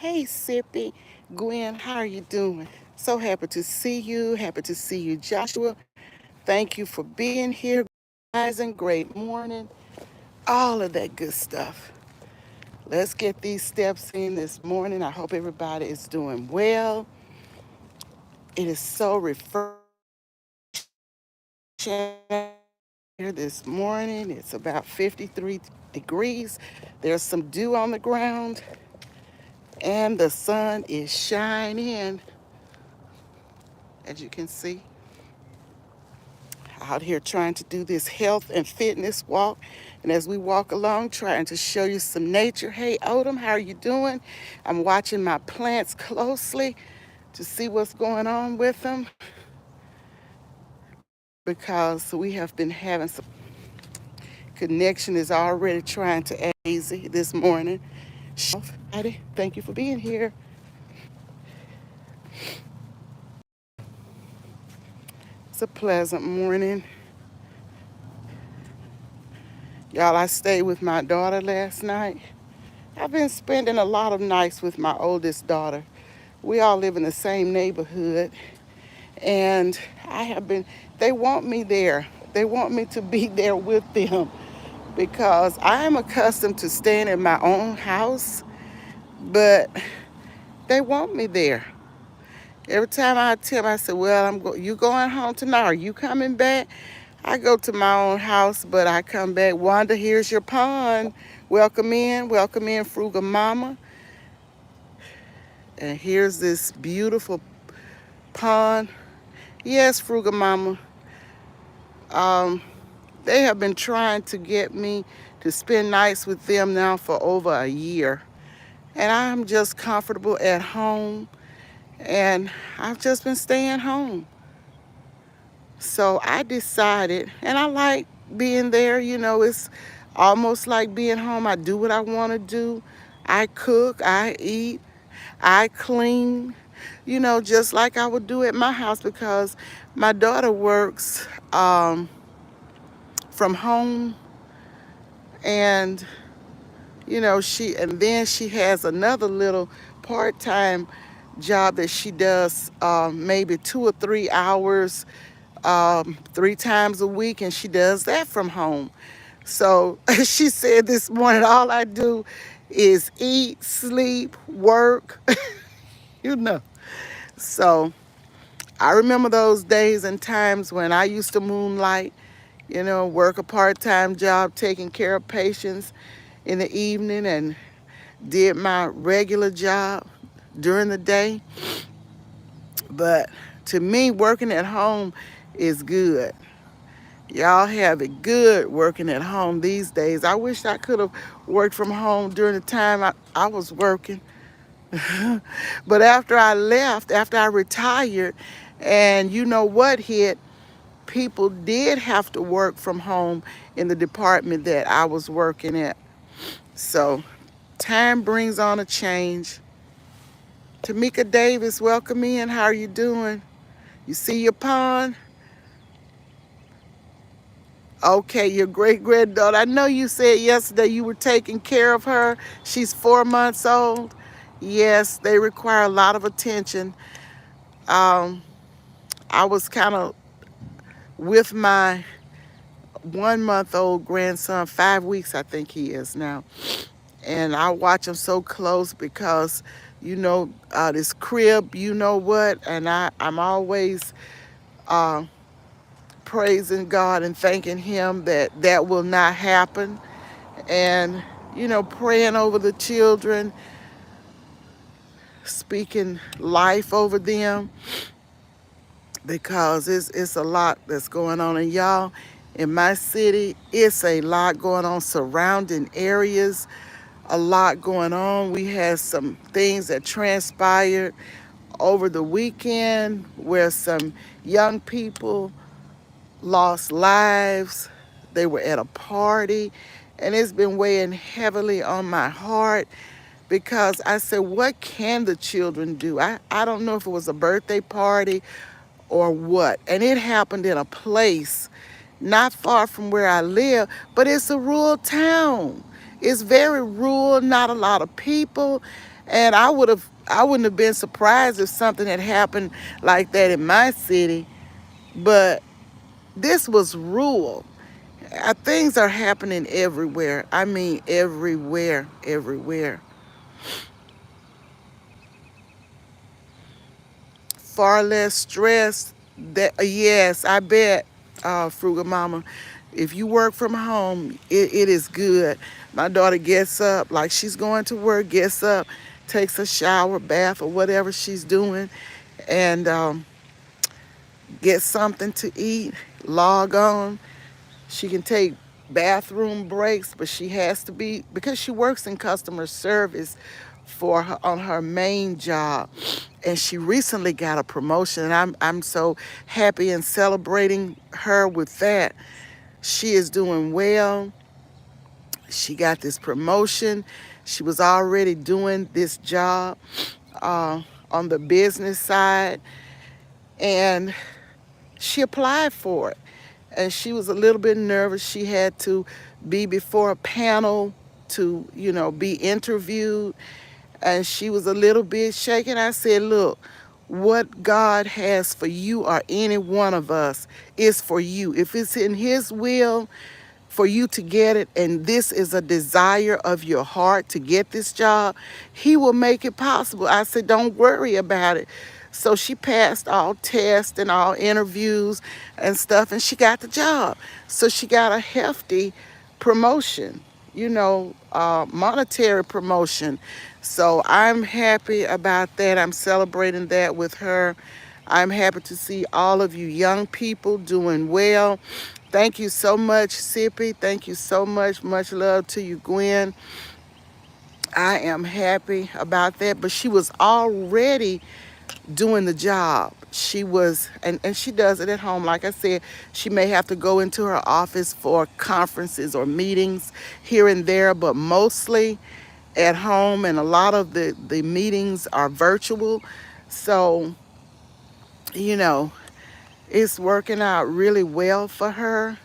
Hey, Sippy. Gwen, how are you doing? So happy to see you. Happy to see you, Joshua. Thank you for being here, guys, and great morning. All of that good stuff. Let's get these steps in this morning. I hope everybody is doing well. It is so refreshing here this morning. It's about 53 degrees. There's some dew on the ground, and the sun is shining, as you can see. Out here trying to do this health and fitness walk. And as we walk along, trying to show you some nature. Hey, Odom, how are you doing? I'm watching my plants closely to see what's going on with them because we have been having some connection is already trying to act easy this morning. Thank you for being here. It's a pleasant morning. Y'all, I stayed with my daughter last night. I've been spending a lot of nights with my oldest daughter. We all live in the same neighborhood, and they want me there. They want me to be there with them because I am accustomed to staying in my own house, but they want me there. Every time I tell them, I say, well, you going home tonight? Are you coming back? I go to my own house, but I come back. Wanda, here's your pond. Welcome in, Frugal Mama. And here's this beautiful pond. Yes, Frugal Mama. Um, they have been trying to get me to spend nights with them now for over a year. And I'm just comfortable at home. And I've just been staying home. So I decided, and I like being there, it's almost like being home. I do what I want to do. I cook, I eat, I clean, just like I would do at my house because my daughter works from home, and and then she has another little part-time job that she does maybe 2 or 3 hours 3 times a week, and she does that from home. So she said this morning, all I do is eat, sleep, work, you know. So I remember those days and times when I used to moonlight, work a part-time job taking care of patients in the evening and did my regular job during the day. But to me, working at home is good. Y'all have it good working at home these days. I wish I could have worked from home during the time I was working. But after I left, after I retired, and you know what hit, people did have to work from home in the department that I was working at. So time brings on a change. Tamika Davis, welcome in. How are you doing? You see your pond? Okay, your great granddaughter. I know you said yesterday you were taking care of her. She's 4 months old. Yes, they require a lot of attention. Um, I was kind of with my 1 month old grandson, 5 weeks, I think he is now. And I watch him so close because, this crib, you know what? And I'm always uh, praising God and thanking Him that that will not happen. And, praying over the children, speaking life over them because it's a lot that's going on. And y'all, in my city, it's a lot going on, surrounding areas, a lot going on. We had some things that transpired over the weekend where some young people lost lives. They were at a party, and it's been weighing heavily on my heart because I said, what can the children do? I don't know if it was a birthday party or what. And it happened in a place not far from where I live, but it's a rural town. It's very rural, not a lot of people. And I wouldn't have been surprised if something had happened like that in my city, but this was rural. Things are happening everywhere. I mean, everywhere, everywhere. Far less stress. That yes, I bet, Frugal Mama. If you work from home, it is good. My daughter gets up like she's going to work, gets up, takes a shower, bath, or whatever she's doing, and gets something to eat. Log on. She can take bathroom breaks, but she has to be because she works in customer service for her, on her main job, and she recently got a promotion. And I'm so happy and celebrating her with that. She is doing well. She got this promotion. She was already doing this job uh, on the business side, and she applied for it. And she was a little bit nervous. She had to be before a panel to, be interviewed. And she was a little bit shaken. I said, look, what God has for you or any one of us is for you. If it's in His will for you to get it, and this is a desire of your heart to get this job, He will make it possible. I said, don't worry about it. So she passed all tests and all interviews and stuff, and she got the job. So she got a hefty promotion, monetary promotion. So I'm happy about that. I'm celebrating that with her. I'm happy to see all of you young people doing well. Thank you so much, Sippy. Thank you so much. Much love to you, Gwen. I am happy about that. But she was already doing the job. She was, and she does it at home. Like I said, she may have to go into her office for conferences or meetings here and there, but mostly at home. And a lot of the meetings are virtual. So, you know, it's working out really well for her.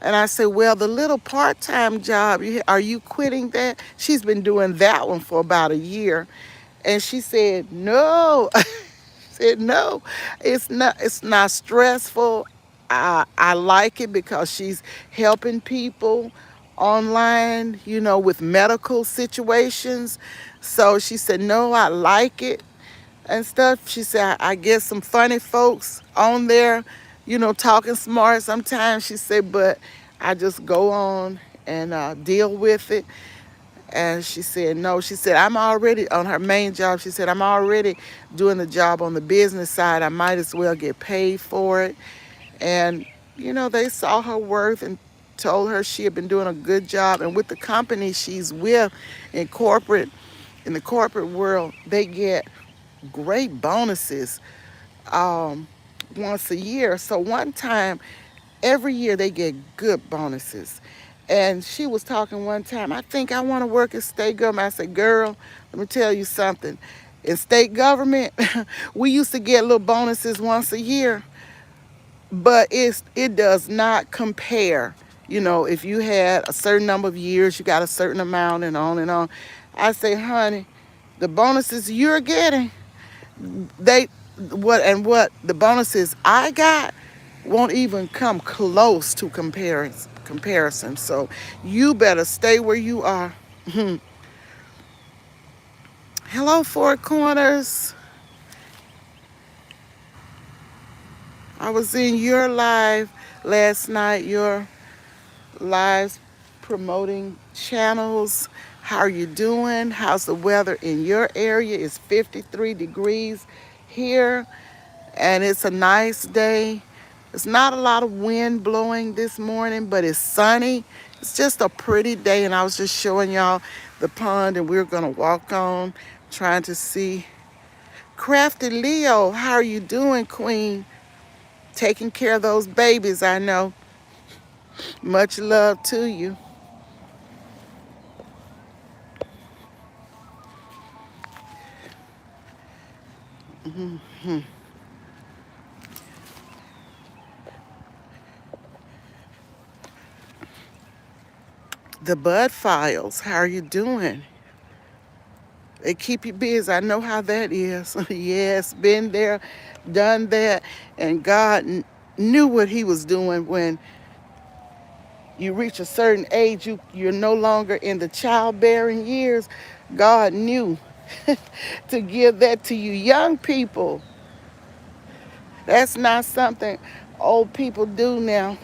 And I said, well, the little part-time job, are you quitting that? She's been doing that one for about a year. And she said, no. Said, no, it's not stressful. I like it because she's helping people online, with medical situations. So she said, no, I like it and stuff. She said, I get some funny folks on there, talking smart sometimes. She said, but I just go on and deal with it. And she said, no, she said, I'm already on her main job. She said, I'm already doing the job on the business side. I might as well get paid for it. And, they saw her worth and told her she had been doing a good job. And with the company she's with in the corporate world, they get great bonuses once a year. So one time, every year they get good bonuses. And she was talking one time, I think I want to work in state government. I said, girl, let me tell you something. In state government, we used to get little bonuses once a year, but it does not compare. If you had a certain number of years, you got a certain amount and on and on. I say, honey, the bonuses you're getting, they what the bonuses I got won't even come close to comparison. So you better stay where you are. Hello, Four Corners. I was in your live last night, your lives promoting channels. How are you doing? How's the weather in your area? It's 53 degrees here, and it's a nice day. It's not a lot of wind blowing this morning, but it's sunny. It's just a pretty day, and I was just showing y'all the pond, and we're gonna walk on, trying to see. Crafty Leo, how are you doing, Queen? Taking care of those babies, I know. Much love to you. The Bud Files, how are you doing? They keep you busy. I know how that is. Yes, been there, done that. And God knew what he was doing when you reach a certain age, you're no longer in the childbearing years. God knew to give that to you. Young people, that's not something old people do now.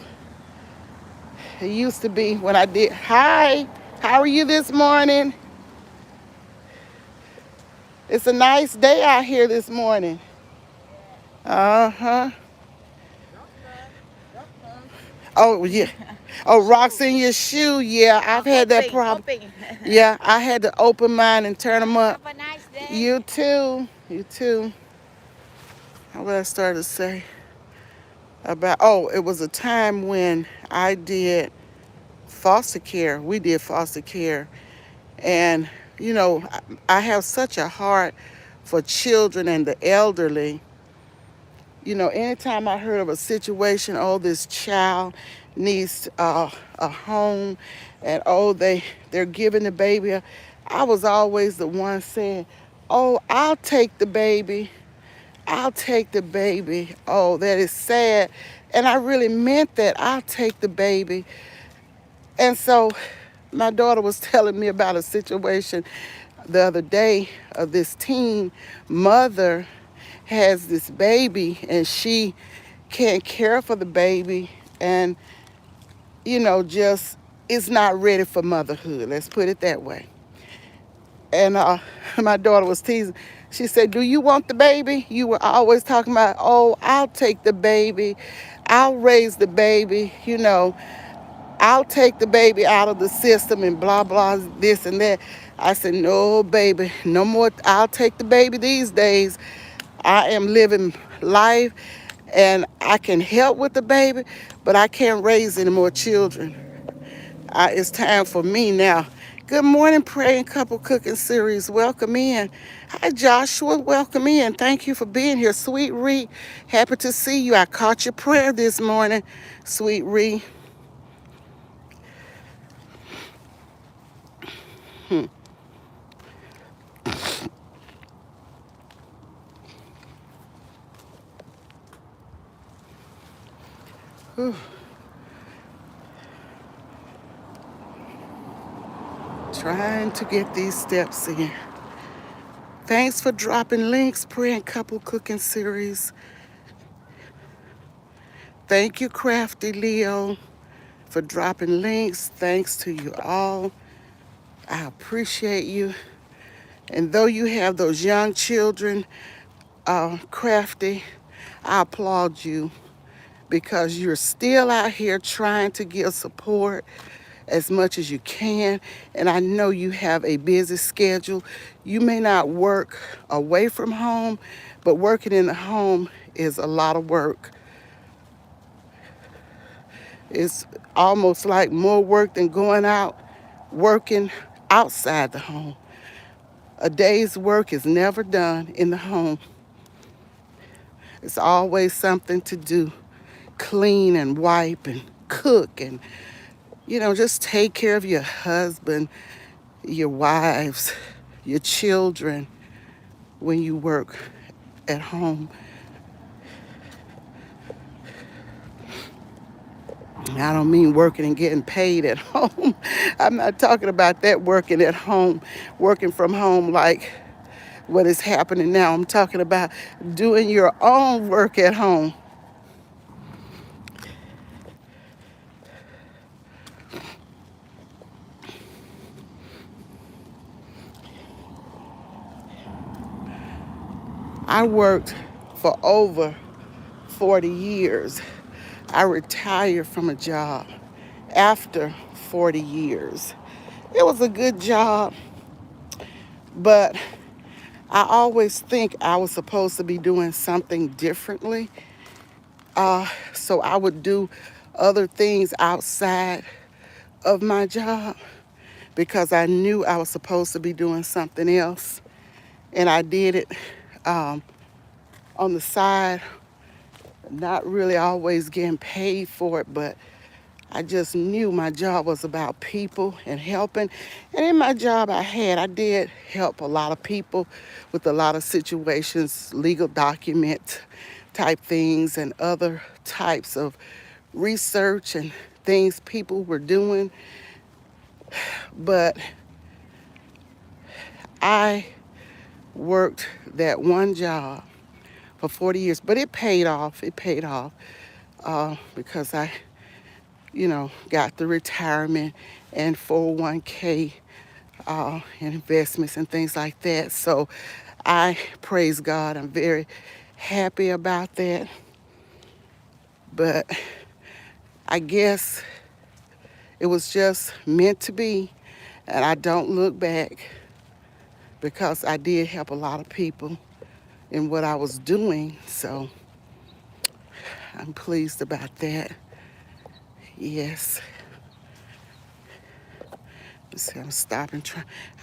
It used to be when I did. Hi, how are you this morning? It's a nice day out here this morning. Uh-huh. Oh, yeah. Oh, rocks in your shoe. Yeah, I've had that problem. Yeah, I had to open mine and turn them up. Have a nice day. You too. You too. What I started to say about, oh, it was a time when I did foster care. We did foster care. And, you know, I have such a heart for children and the elderly. You know, anytime I heard of a situation, oh, this child needs a home, and oh, they're giving the baby, I was always the one saying, oh, I'll take the baby. I'll take the baby. Oh, that is sad. And I really meant that. I'll take the baby. And so my daughter was telling me about a situation the other day of this teen mother has this baby and she can't care for the baby and, you know, just is not ready for motherhood. Let's put it that way. And my daughter was teasing. She said, do you want the baby? You were always talking about, oh, I'll take the baby. I'll raise the baby. You know, I'll take the baby out of the system and blah, blah, this and that. I said, no, baby, no more. I'll take the baby these days. I am living life and I can help with the baby, but I can't raise any more children. It's time for me now. Good morning, Praying Couple Cooking Series. Welcome in. Hi, Joshua. Welcome in. Thank you for being here. Sweet Ree, happy to see you. I caught your prayer this morning, Sweet Ree. Trying to get these steps in. Thanks for dropping links, Praying Couple Cooking Series. Thank you, Crafty Leo, for dropping links. Thanks to you all. I appreciate you. And though you have those young children, Crafty, I applaud you because you're still out here trying to give support as much as you can. And I know you have a busy schedule. You may not work away from home, but working in the home is a lot of work. It's almost like more work than going out working outside the home. A day's work is never done in the home. It's always something to do. Clean and wipe and cook and, you know, just take care of your husband, your wives, your children when you work at home. I don't mean working and getting paid at home. I'm not talking about that working at home, working from home like what is happening now. I'm talking about doing your own work at home. I worked for over 40 years. I retired from a job after 40 years. It was a good job, but I always think I was supposed to be doing something differently. So I would do other things outside of my job because I knew I was supposed to be doing something else. And I did it um, on the side, not really always getting paid for it, but I just knew my job was about people and helping. And in my job I did help a lot of people with a lot of situations, legal document type things and other types of research and things people were doing. But I worked that one job for 40 years, but it paid off. It paid off because I, got the retirement and 401k and investments and things like that. So I praise God. I'm very happy about that. But I guess it was just meant to be. And I don't look back because I did help a lot of people in what I was doing. So I'm pleased about that. Yes. Let's see, I'm stopping.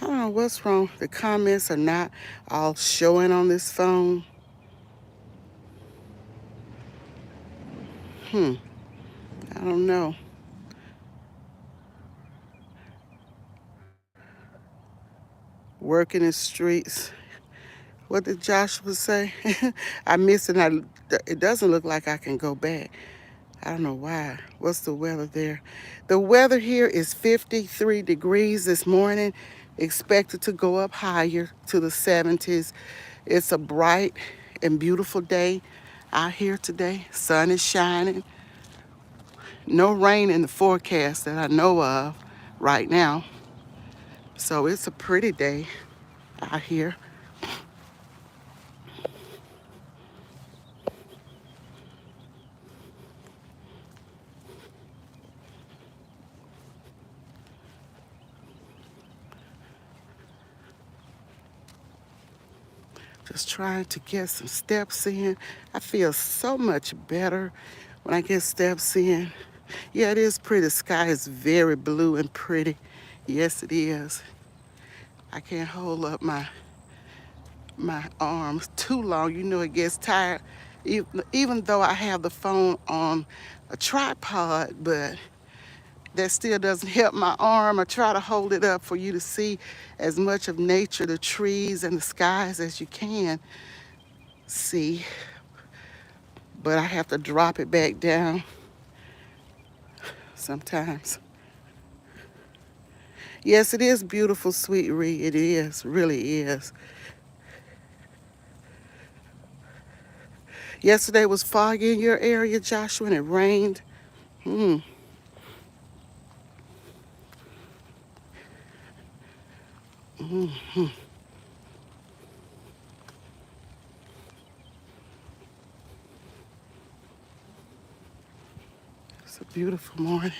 I don't know what's wrong. The comments are not all showing on this phone. I don't know. Working the streets. What did Joshua say? I missed it. It doesn't look like I can go back. I don't know why. What's the weather there? The weather here is 53 degrees this morning, expected to go up higher to the 70s. It's a bright and beautiful day out here today. Sun is shining. No rain in the forecast that I know of right now. So it's a pretty day out here. Just trying to get some steps in. I feel so much better when I get steps in. Yeah, it is pretty. The sky is very blue and pretty. Yes, it is. I can't hold up my arms too long. You know it gets tired. Even though I have the phone on a tripod, but that still doesn't help my arm. I try to hold it up for you to see as much of nature, the trees and the skies as you can see. But I have to drop it back down sometimes. Yes, it is beautiful, Sweet Ree. It is, really is. Yesterday was foggy in your area, Joshua, and it rained. Hmm. Mm-hmm. It's a beautiful morning.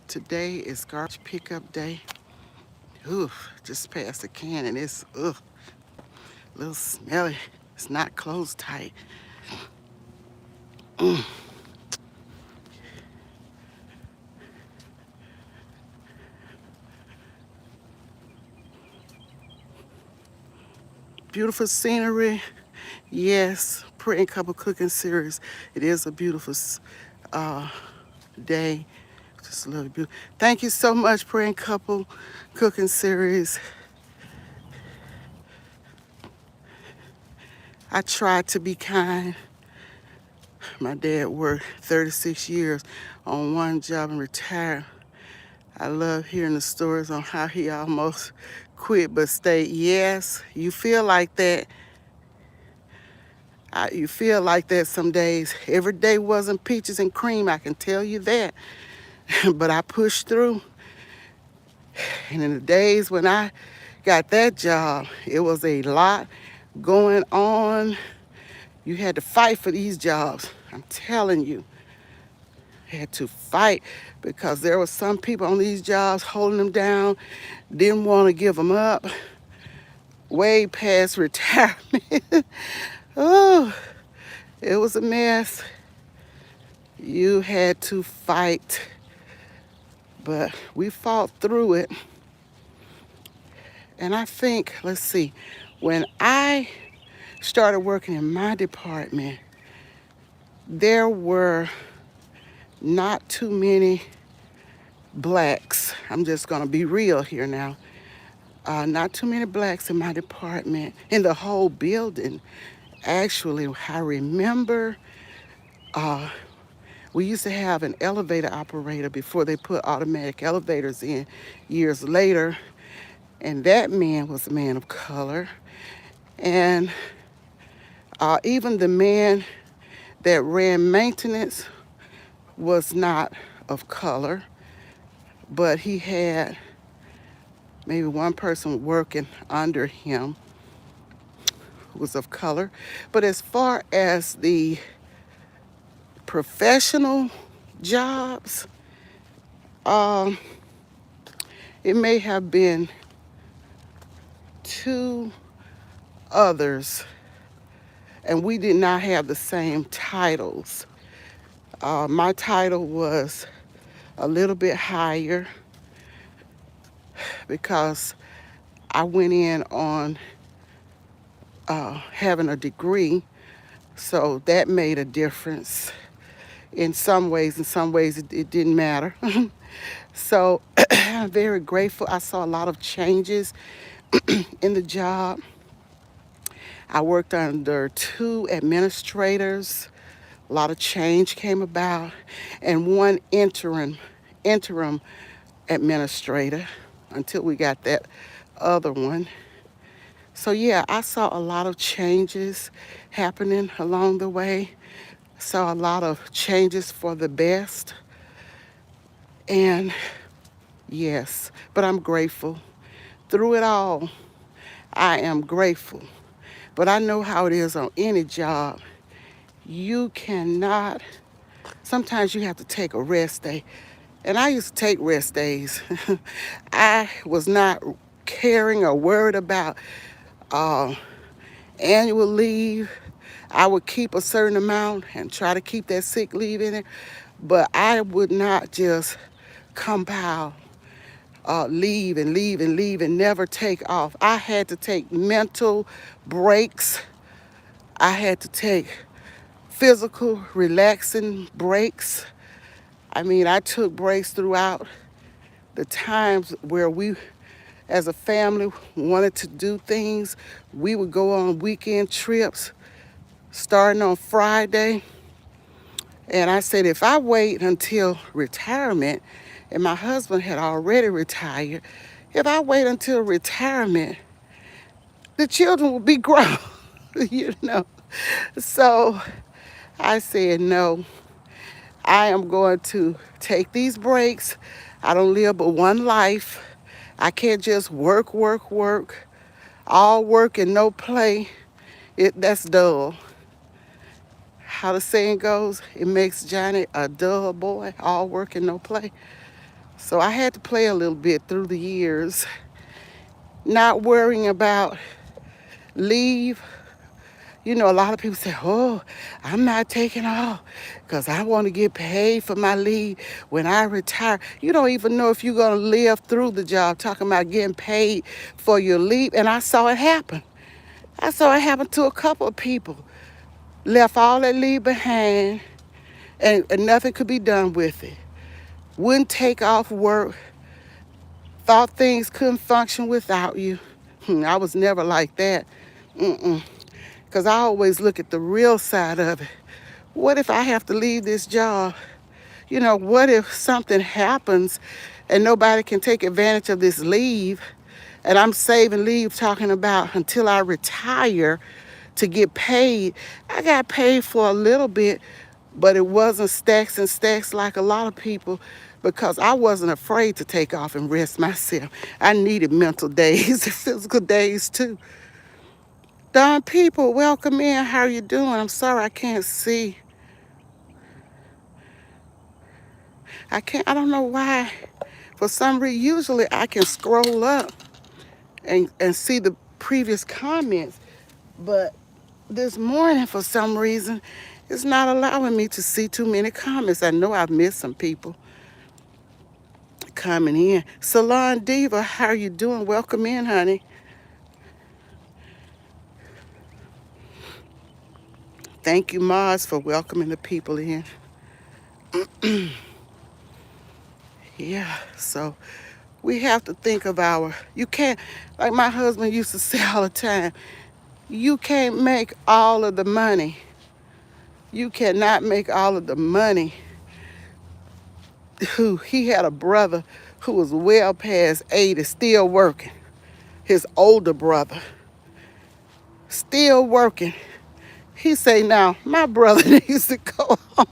Today is garbage pickup day. Oof, just passed a can and it's a little smelly. It's not closed tight. Mm. Beautiful scenery. Yes, Praying Couple cooking series. It is a beautiful uh, day. Just love it. Thank you so much, Praying Couple cooking series. I tried to be kind. My dad worked 36 years on one job and retired. I love hearing the stories on how he almost quit but stayed. Yes, you feel like that. You feel like that some days. Every day wasn't peaches and cream, I can tell you that. But I pushed through. And in the days when I got that job, it was a lot going on. You had to fight for these jobs. I'm telling you, had to fight because there were some people on these jobs holding them down, didn't want to give them up, way past retirement. Oh, it was a mess. You had to fight, but we fought through it. And I think, let's see, when I started working in my department, there were not too many blacks. I'm just going to be real here now. Not too many blacks in my department, in the whole building. Actually, I remember we used to have an elevator operator before they put automatic elevators in years later, and that man was a man of color. And even the man that ran maintenance was not of color, but he had maybe one person working under him who was of color. But as far as the professional jobs, um, it may have been two others, and we did not have the same titles. My title was a little bit higher because I went in on having a degree, so that made a difference in some ways. In some ways, it didn't matter. So I'm very grateful. I saw a lot of changes in the job. I worked under two administrators. A lot of change came about, and one interim administrator until we got that other one. So yeah, I saw a lot of changes happening along the way. Saw a lot of changes for the best. And yes, but I'm grateful. Through it all, I am grateful. But I know how it is on any job. You cannot, sometimes you have to take a rest day. And I used to take rest days. I was not caring or worried about uh, annual leave. I would keep a certain amount and try to keep that sick leave in it, but I would not just compile leave and leave and leave and never take off. I had to take mental breaks. I had to take physical relaxing breaks. I mean, I took breaks throughout the times where we as a family wanted to do things. We would go on weekend trips starting on Friday. And I said, if I wait until retirement, and my husband had already retired, if I wait until retirement, the children will be grown, you know. So I said, no, I am going to take these breaks. I don't live but one life. I can't just work, work, work, all work and no play. That's dull. How the saying goes, it makes Johnny a dull boy, all work and no play. So I had to play a little bit through the years, not worrying about leave. You know, a lot of people say, oh, I'm not taking off because I want to get paid for my leave when I retire. You don't even know if you're going to live through the job, talking about getting paid for your leave. And I saw it happen. I saw it happen to a couple of people. Left all that leave behind and nothing could be done with it. Wouldn't take off work. Thought things couldn't function without you. I was never like that. Because I always look at the real side of it. What if I have to leave this job? You know, what if something happens and nobody can take advantage of this leave? And I'm saving leave talking about until I retire to get paid. I got paid for a little bit, but it wasn't stacks and stacks like a lot of people because I wasn't afraid to take off and rest myself. I needed mental days and physical days too. Don people, welcome in. How are you doing? I'm sorry I can't see. I don't know why. For some reason, usually I can scroll up and see the previous comments, but this morning, for some reason, it's not allowing me to see too many comments. I know I've missed some people coming in. Salon Diva, how are you doing? Welcome in, honey. Thank you, Mars, for welcoming the people in. Yeah, so we have to think of you can't, like my husband used to say all the time, you can't make all of the money. You cannot make all of the money. He had a brother who was well past 80, still working. His older brother, still working. He say, now, my brother needs to go home.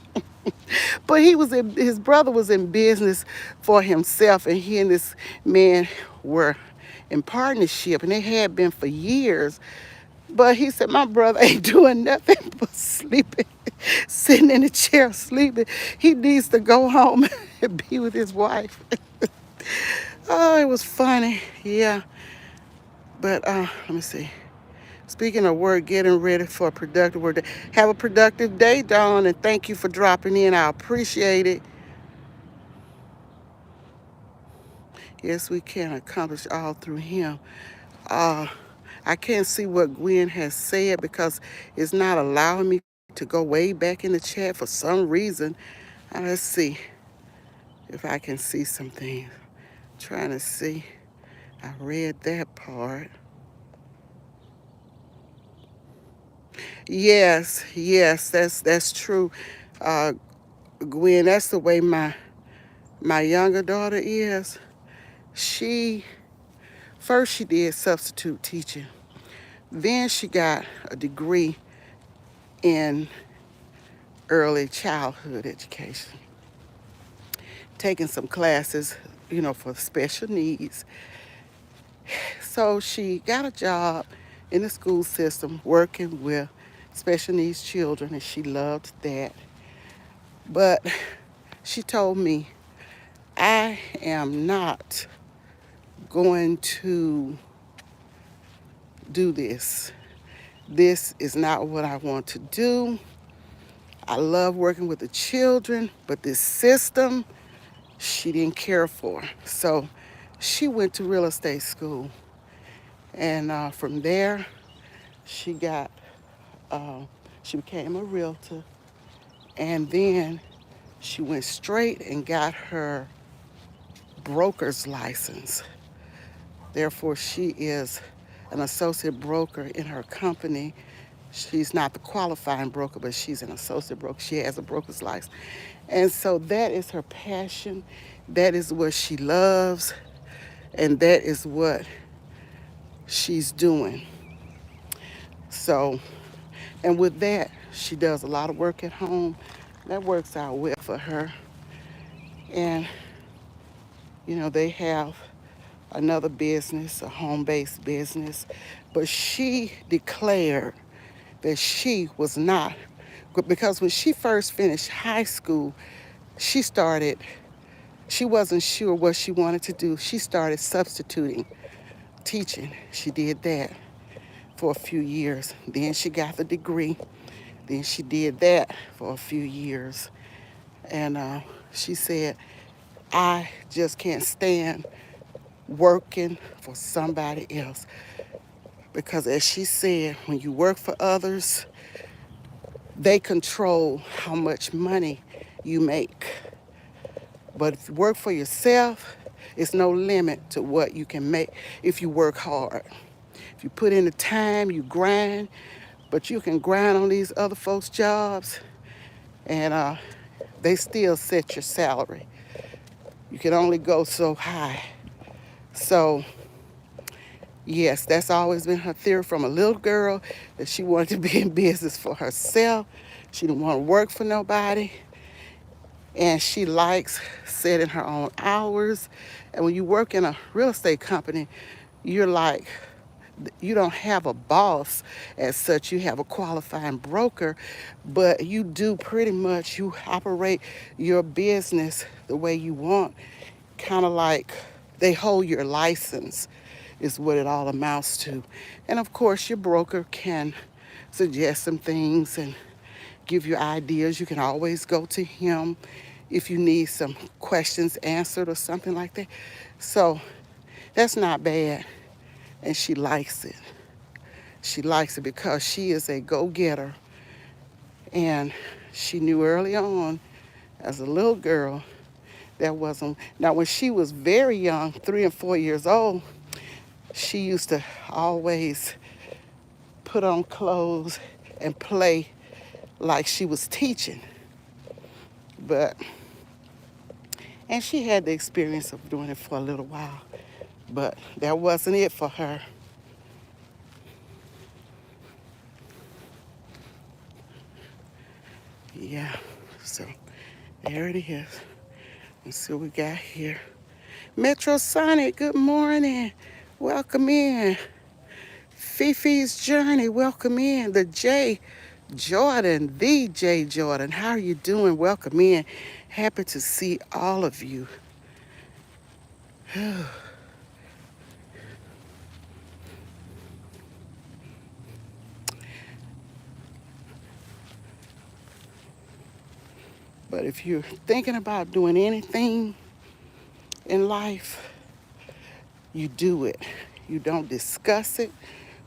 But his brother was in business for himself, and he and this man were in partnership, and they had been for years. But he said, my brother ain't doing nothing but sleeping, sitting in a chair sleeping. He needs to go home and be with his wife. Oh, it was funny. Yeah. But let me see. Speaking of work, getting ready for a productive work day. Have a productive day, Dawn, and thank you for dropping in. I appreciate it. Yes, we can accomplish all through him. Uh, I can't see what Gwen has said because it's not allowing me to go way back in the chat for some reason. Let's see if I can see some things. Trying to see. I read that part. Yes, that's true. Uh, Gwen, that's the way my younger daughter is. She first she did substitute teaching. Then she got a degree in early childhood education, taking some classes, for special needs. So she got a job in the school system working with special needs children, and she loved that. But she told me, I am not going to do this. This is not what I want to do. I love working with the children, but this system, she didn't care for. So she went to real estate school. And from there, she got, she became a realtor. And then she went straight and got her broker's license. Therefore, she is an associate broker in her company. She's not the qualifying broker, but she's an associate broker. She has a broker's license. And so that is her passion. That is what she loves. And that is what she's doing. So, and with that, she does a lot of work at home. That works out well for her. And, they have another business, a home-based business. But she declared that she was not, because when she first finished high school, she wasn't sure what she wanted to do. She started substituting teaching. She did that for a few years. Then she got the degree. Then she did that for a few years. And she said, I just can't stand working for somebody else. Because as she said, when you work for others, they control how much money you make. But if you work for yourself, it's no limit to what you can make if you work hard. If you put in the time, you grind, but you can grind on these other folks' jobs, and they still set your salary. You can only go so high. So, yes, that's always been her theory from a little girl, that she wanted to be in business for herself. She didn't want to work for nobody. And she likes setting her own hours. And when you work in a real estate company, you don't have a boss as such. You have a qualifying broker, but you do pretty much, you operate your business the way you want. Kind of like they hold your license is what it all amounts to. And of course, your broker can suggest some things and give you ideas. You can always go to him if you need some questions answered or something like that. So that's not bad. And she likes it. She likes it because she is a go-getter. And she knew early on as a little girl that wasn't. Now, when she was very young, 3 and 4 years old, she used to always put on clothes and play like she was teaching. But, and she had the experience of doing it for a little while, but that wasn't it for her. Yeah, so there it is. Let's see what we got here. Metro Sonic, good morning. Welcome in. Fifi's Journey, welcome in. The J Jordan, the J Jordan. How are you doing? Welcome in. Happy to see all of you. But if you're thinking about doing anything in life, you do it. You don't discuss it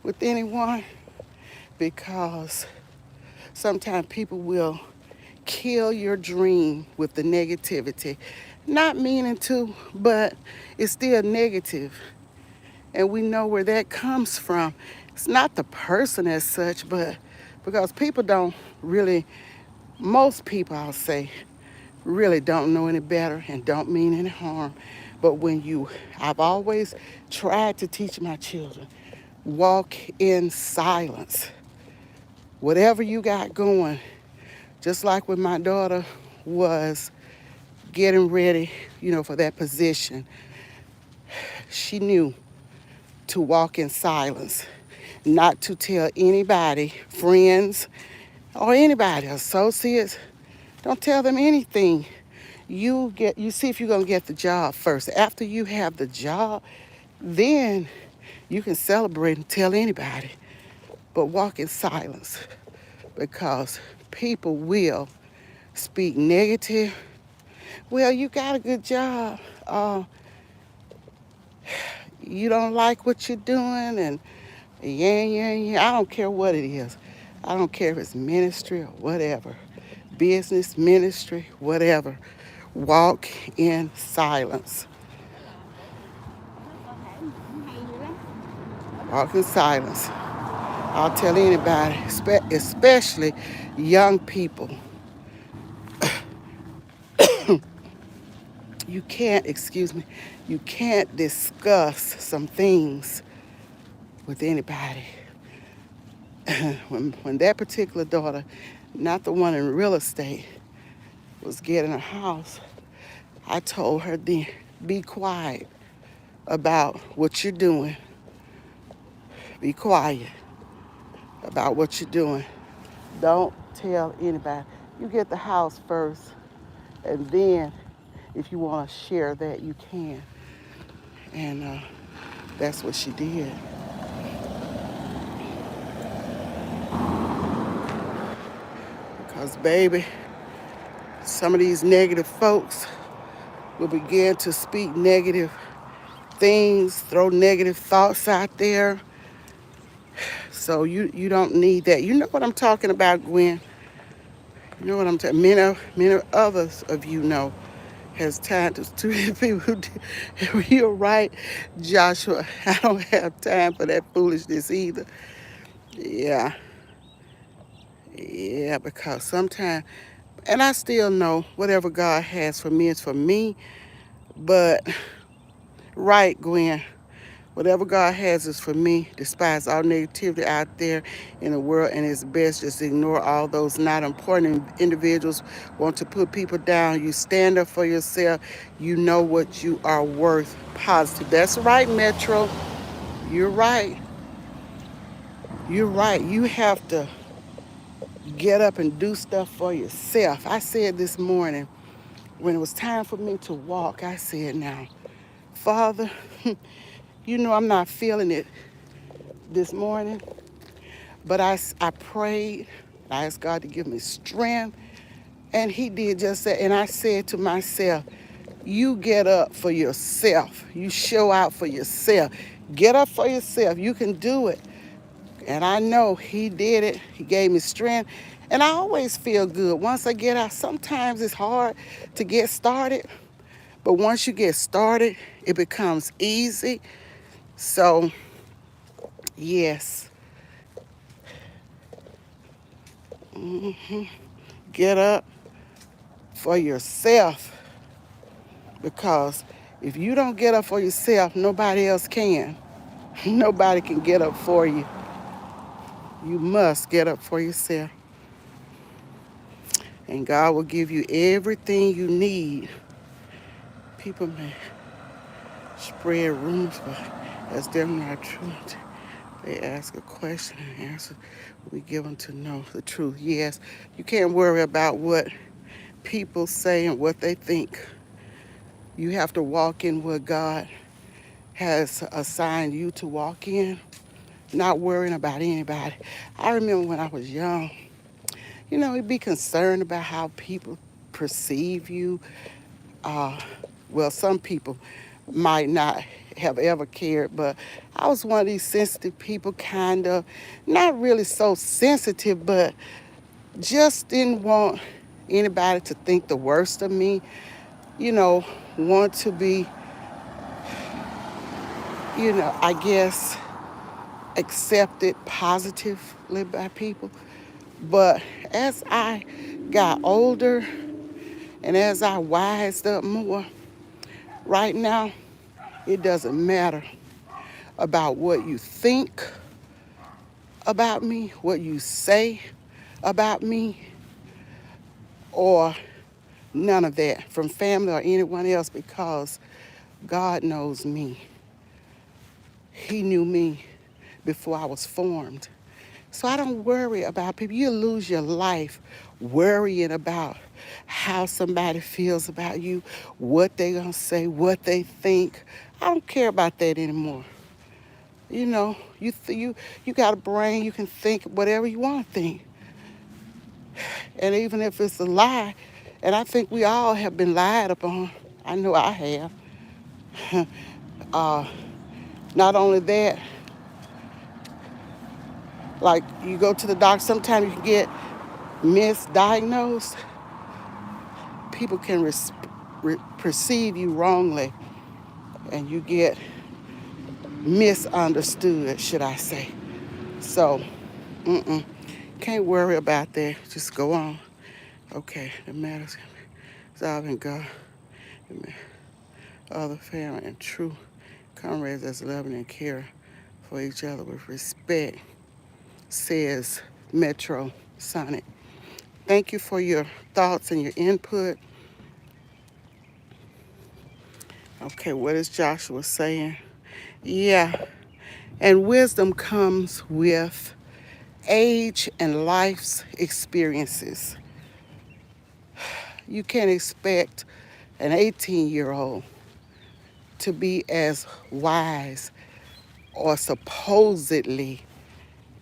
with anyone because sometimes people will kill your dream with the negativity. Not meaning to, but it's still negative. And we know where that comes from. It's not the person as such, but because people don't really, most people I'll say, really don't know any better and don't mean any harm. But I've always tried to teach my children, walk in silence. Whatever you got going, just like when my daughter was getting ready, for that position, she knew to walk in silence, not to tell anybody, friends, or anybody, associates, don't tell them anything. You see if you're gonna get the job first. After you have the job, then you can celebrate and tell anybody. But walk in silence because people will speak negative. Well, you got a good job. You don't like what you're doing, and yeah. I don't care what it is. I don't care if it's ministry or whatever, business, ministry, whatever. Walk in silence. Walk in silence. I'll tell anybody, especially young people. You can't discuss some things with anybody. When that particular daughter, not the one in real estate, was getting a house, I told her then, be quiet about what you're doing. Be quiet about what you're doing. Don't tell anybody. You get the house first, and then if you want to share that, you can. And that's what she did. Because, baby, some of these negative folks will begin to speak negative things, throw negative thoughts out there. So you don't need that. You know what I'm talking about, Gwen. You know what I'm talking. Many others of you know has time to people who did. You're right, Joshua. I don't have time for that foolishness either. Yeah. Yeah, because sometimes, and I still know whatever God has for me is for me, but right, Gwen, whatever God has is for me. Despise all negativity out there in the world, and it's best just ignore all those not important individuals want to put people down. You stand up for yourself. You know what you are worth. Positive. That's right, Metro. You're right. You're right. You have to get up and do stuff for yourself. I said this morning when it was time for me to walk, I said, now, Father, you know I'm not feeling it this morning, but I prayed. I asked God to give me strength, and he did just that. And I said to myself, you get up for yourself. You show out for yourself. Get up for yourself. You can do it. And I know he did it. He gave me strength. And I always feel good once I get out. Sometimes it's hard to get started, but once you get started, it becomes easy. So, yes, get up for yourself, because if you don't get up for yourself, nobody else can. Nobody can get up for you. You must get up for yourself. And God will give you everything you need. People may spread rumors, but that's definitely not true. They ask a question and answer. We give them to know the truth. Yes, you can't worry about what people say and what they think. You have to walk in what God has assigned you to walk in, not worrying about anybody. I remember when I was young, you'd be concerned about how people perceive you. Uh, well, some people might not have ever cared, but I was one of these sensitive people, kind of, not really so sensitive, but just didn't want anybody to think the worst of me, want to be, I guess, accepted positively by people. But as I got older and as I wised up more, right now, it doesn't matter about what you think about me, what you say about me, or none of that from family or anyone else, because God knows me. He knew me before I was formed. So I don't worry about people. You lose your life worrying about how somebody feels about you, what they're going to say, what they think. I don't care about that anymore. You got a brain, you can think whatever you want to think. And even if it's a lie, and I think we all have been lied upon. I know I have. Not only that, like you go to the doctor, sometimes you can get misdiagnosed. People can perceive you wrongly, and you get misunderstood, should I say. So, can't worry about that. Just go on. Okay, the matter's solving God, other family, and true comrades that's loving and caring for each other with respect, says Metro Sonic. Thank you for your thoughts and your input. Okay, what is Joshua saying? Yeah, and wisdom comes with age and life's experiences. You can't expect an 18-year-old to be as wise or supposedly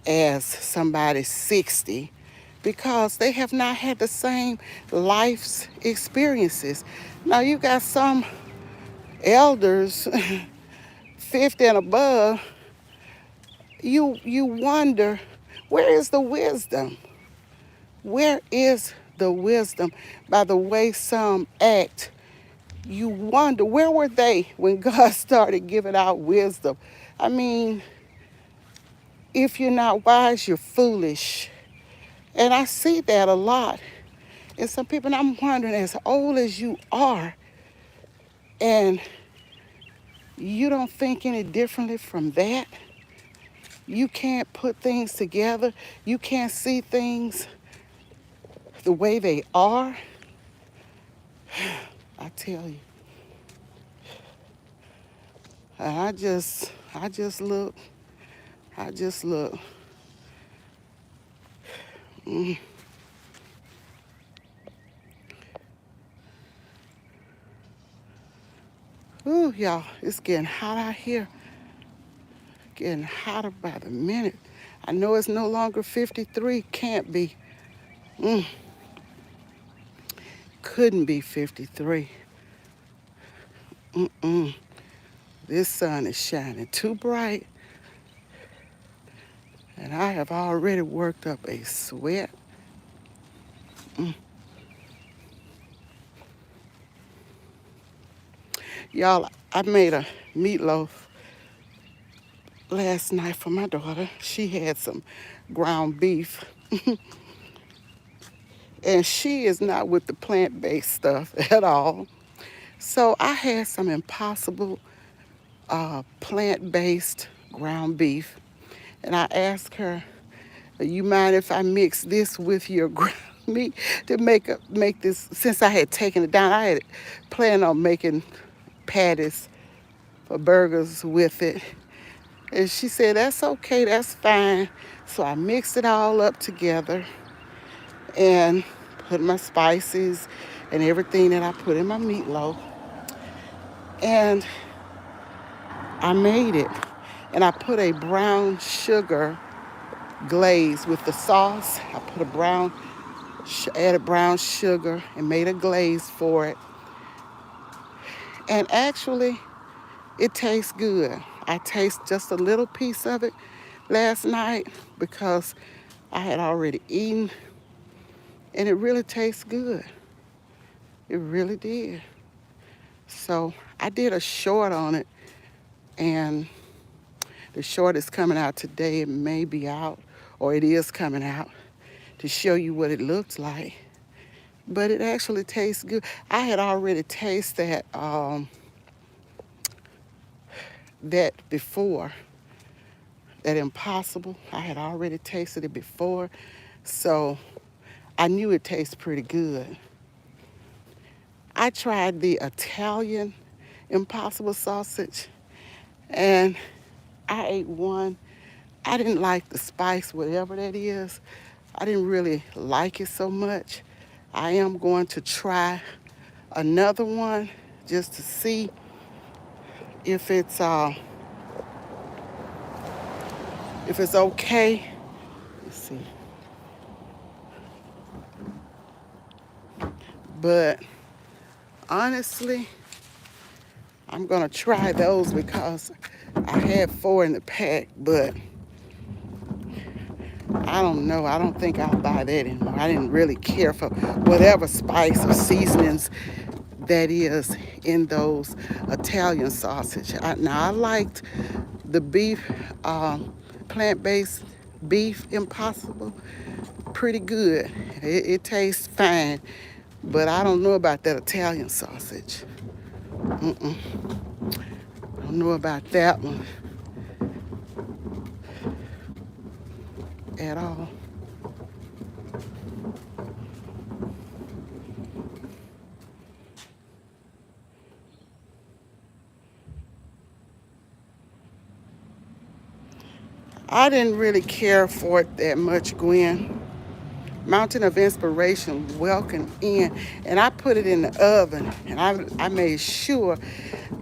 as somebody 60, because they have not had the same life's experiences. Now you got some elders 50 and above, you wonder, where is the wisdom? Where is the wisdom? By the way some act, you wonder, where were they when God started giving out wisdom? I mean, if you're not wise, you're foolish. And I see that a lot in some people. And I'm wondering, as old as you are, and you don't think any differently from that, you can't put things together, you can't see things the way they are. I tell you. And I just look. Ooh, y'all, it's getting hot out here. Getting hotter by the minute. I know it's no longer 53. Can't be. Couldn't be 53. This sun is shining too bright. And I have already worked up a sweat. Y'all, I made a meatloaf last night for my daughter. She had some ground beef, and she is not with the plant-based stuff at all. So I had some Impossible plant-based ground beef, and I asked her, "You mind if I mix this with your ground meat to make this?" Since I had taken it down, I had planned on making patties for burgers with it. And she said, "That's okay, that's fine." So I mixed it all up together and put my spices and everything that I put in my meatloaf. And I made it. And I put a brown sugar glaze with the sauce. I put added brown sugar and made a glaze for it. And actually, it tastes good. I taste just a little piece of it last night because I had already eaten, and it really tastes good. It really did. So I did a short on it, and the short is coming out today. It may be out, or it is coming out to show you what it looks like. But it actually tastes good. I had already tasted that before, that Impossible. I had already tasted it before, so I knew it tastes pretty good. I tried the Italian Impossible sausage, and I ate one. I didn't like the spice, whatever that is. I didn't really like it so much. I am going to try another one just to see if it's okay. Let's see. But honestly, I'm gonna try those because I had 4 in the pack, but I don't know. I don't think I'll buy that anymore. I didn't really care for whatever spice or seasonings that is in those Italian sausage. Now, I liked the beef, plant-based beef Impossible, pretty good. It tastes fine, but I don't know about that Italian sausage. I don't know about that one at all. I didn't really care for it that much, Gwen. Mountain of Inspiration, welcome in. And I put it in the oven, and I made sure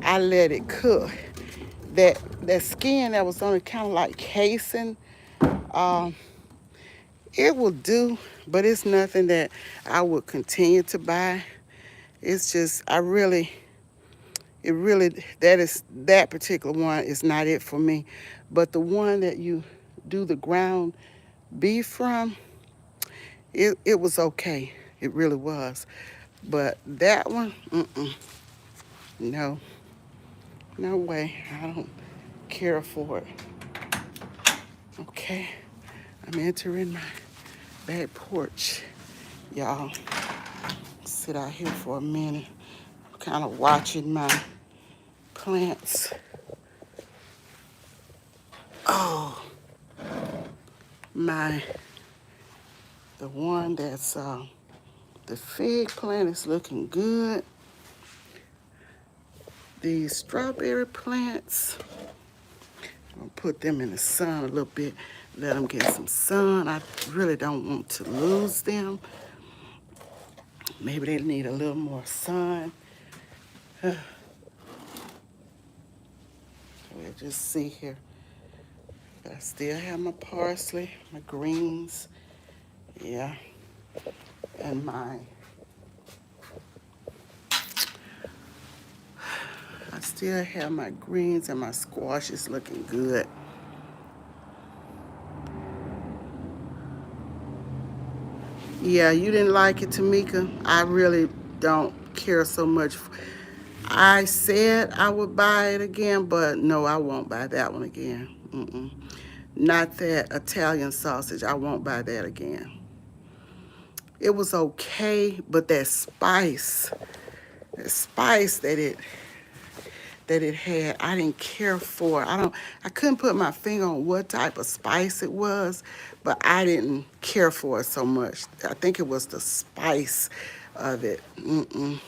I let it cook. That skin that was on it, kind of like casing, um, it will do, but it's nothing that I would continue to buy. It's just, that particular one is not it for me. But the one that you do the ground beef from, it was okay. It really was. But that one, no, no way. I don't care for it. Okay, I'm entering my back porch. Y'all, sit out here for a minute. I'm kind of watching my plants. Oh, the one that's, the fig plant is looking good. These strawberry plants, I'm gonna put them in the sun a little bit, let them get some sun. I really don't want to lose them. Maybe they need a little more sun. We'll just see here. I still have my parsley, my greens, yeah, and I still have my greens and my squash is looking good. Yeah, you didn't like it, Tamika. I really don't care so much. I said I would buy it again, but no, I won't buy that one again. Mm-mm. Not that Italian sausage. I won't buy that again. It was okay, but that spice that it had, I didn't care for. I couldn't put my finger on what type of spice it was, but I didn't care for it so much. I think it was the spice of it. Mm-mm.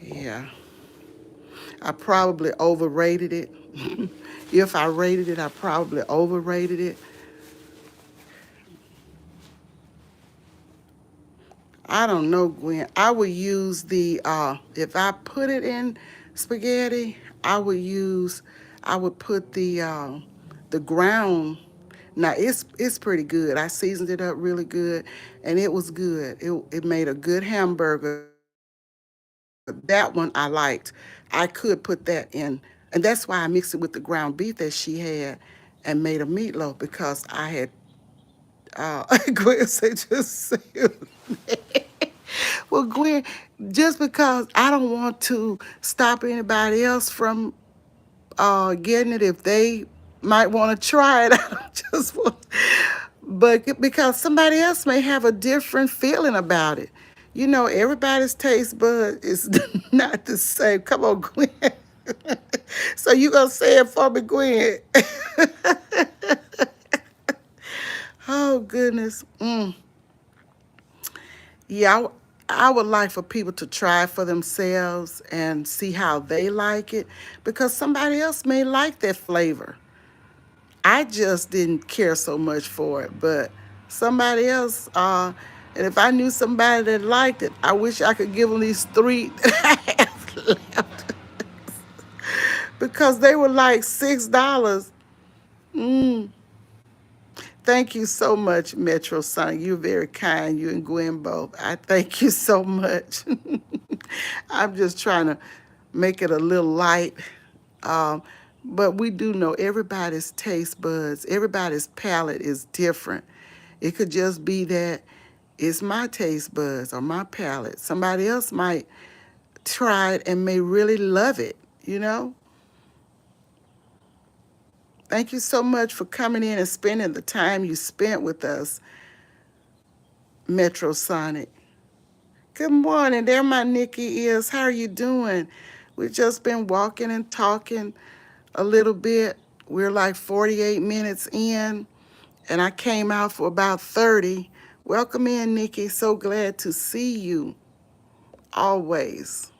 Yeah. I probably overrated it. If I rated it, I probably overrated it. I don't know, Gwen. I would use if I put it in spaghetti, I would put the ground. Now it's pretty good. I seasoned it up really good, and it was good. It made a good hamburger. That one I liked. I could put that in, and that's why I mixed it with the ground beef that she had, and made a meatloaf because I had. Gwen said just say it. Well, Gwen, just because I don't want to stop anybody else from getting it if they might want to try it. I don't just want, but because somebody else may have a different feeling about it. You know, everybody's taste bud is not the same. Come on, Gwen. So you gonna say it for me, Gwen? Oh goodness. Yeah, I would like for people to try it for themselves and see how they like it because somebody else may like that flavor. I just didn't care so much for it, but somebody else, and if I knew somebody that liked it, I wish I could give them these three that I have left because they were like $6. Mm. Thank you so much, Metro Son. You're very kind, you and Gwen both. I thank you so much. I'm just trying to make it a little light. Um, but we do know everybody's taste buds, everybody's palate is different. It could just be that it's my taste buds or my palate. Somebody else might try it and may really love it, you know? Thank you so much for coming in and spending the time you spent with us, Metro Sonic. Good morning. There my Nikki is. How are you doing? We've just been walking and talking a little bit. We're like 48 minutes in, and I came out for about 30. Welcome in, Nikki. So glad to see you always.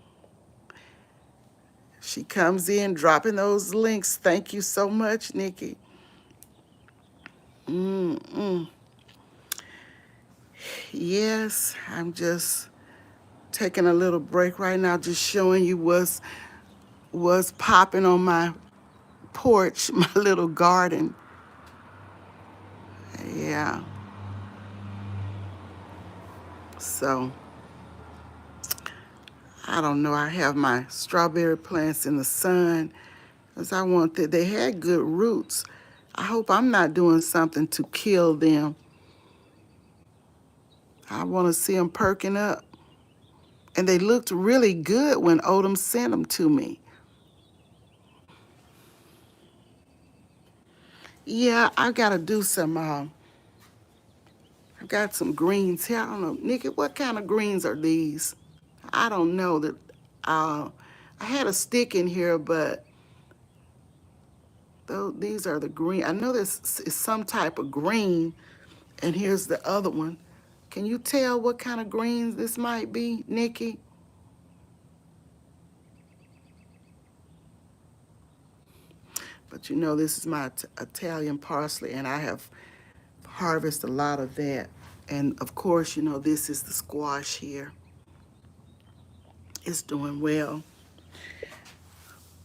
She comes in dropping those links. Thank you so much, Nikki. Mm-mm. Yes, I'm just taking a little break right now, just showing you what's popping on my porch, my little garden. Yeah. So I don't know. I have my strawberry plants in the sun because I want that. They had good roots. I hope I'm not doing something to kill them. I want to see them perking up. And they looked really good when Odom sent them to me. Yeah, I got to do some. I got some greens here. I don't know, Nikki. What kind of greens are these? I don't know that. Uh, I had a stick in here, but these are the green. I know this is some type of green, and here's the other one. Can you tell what kind of greens this might be, Nikki? But you know, this is my Italian parsley, and I have harvested a lot of that. And of course, you know, this is the squash here. It's doing well.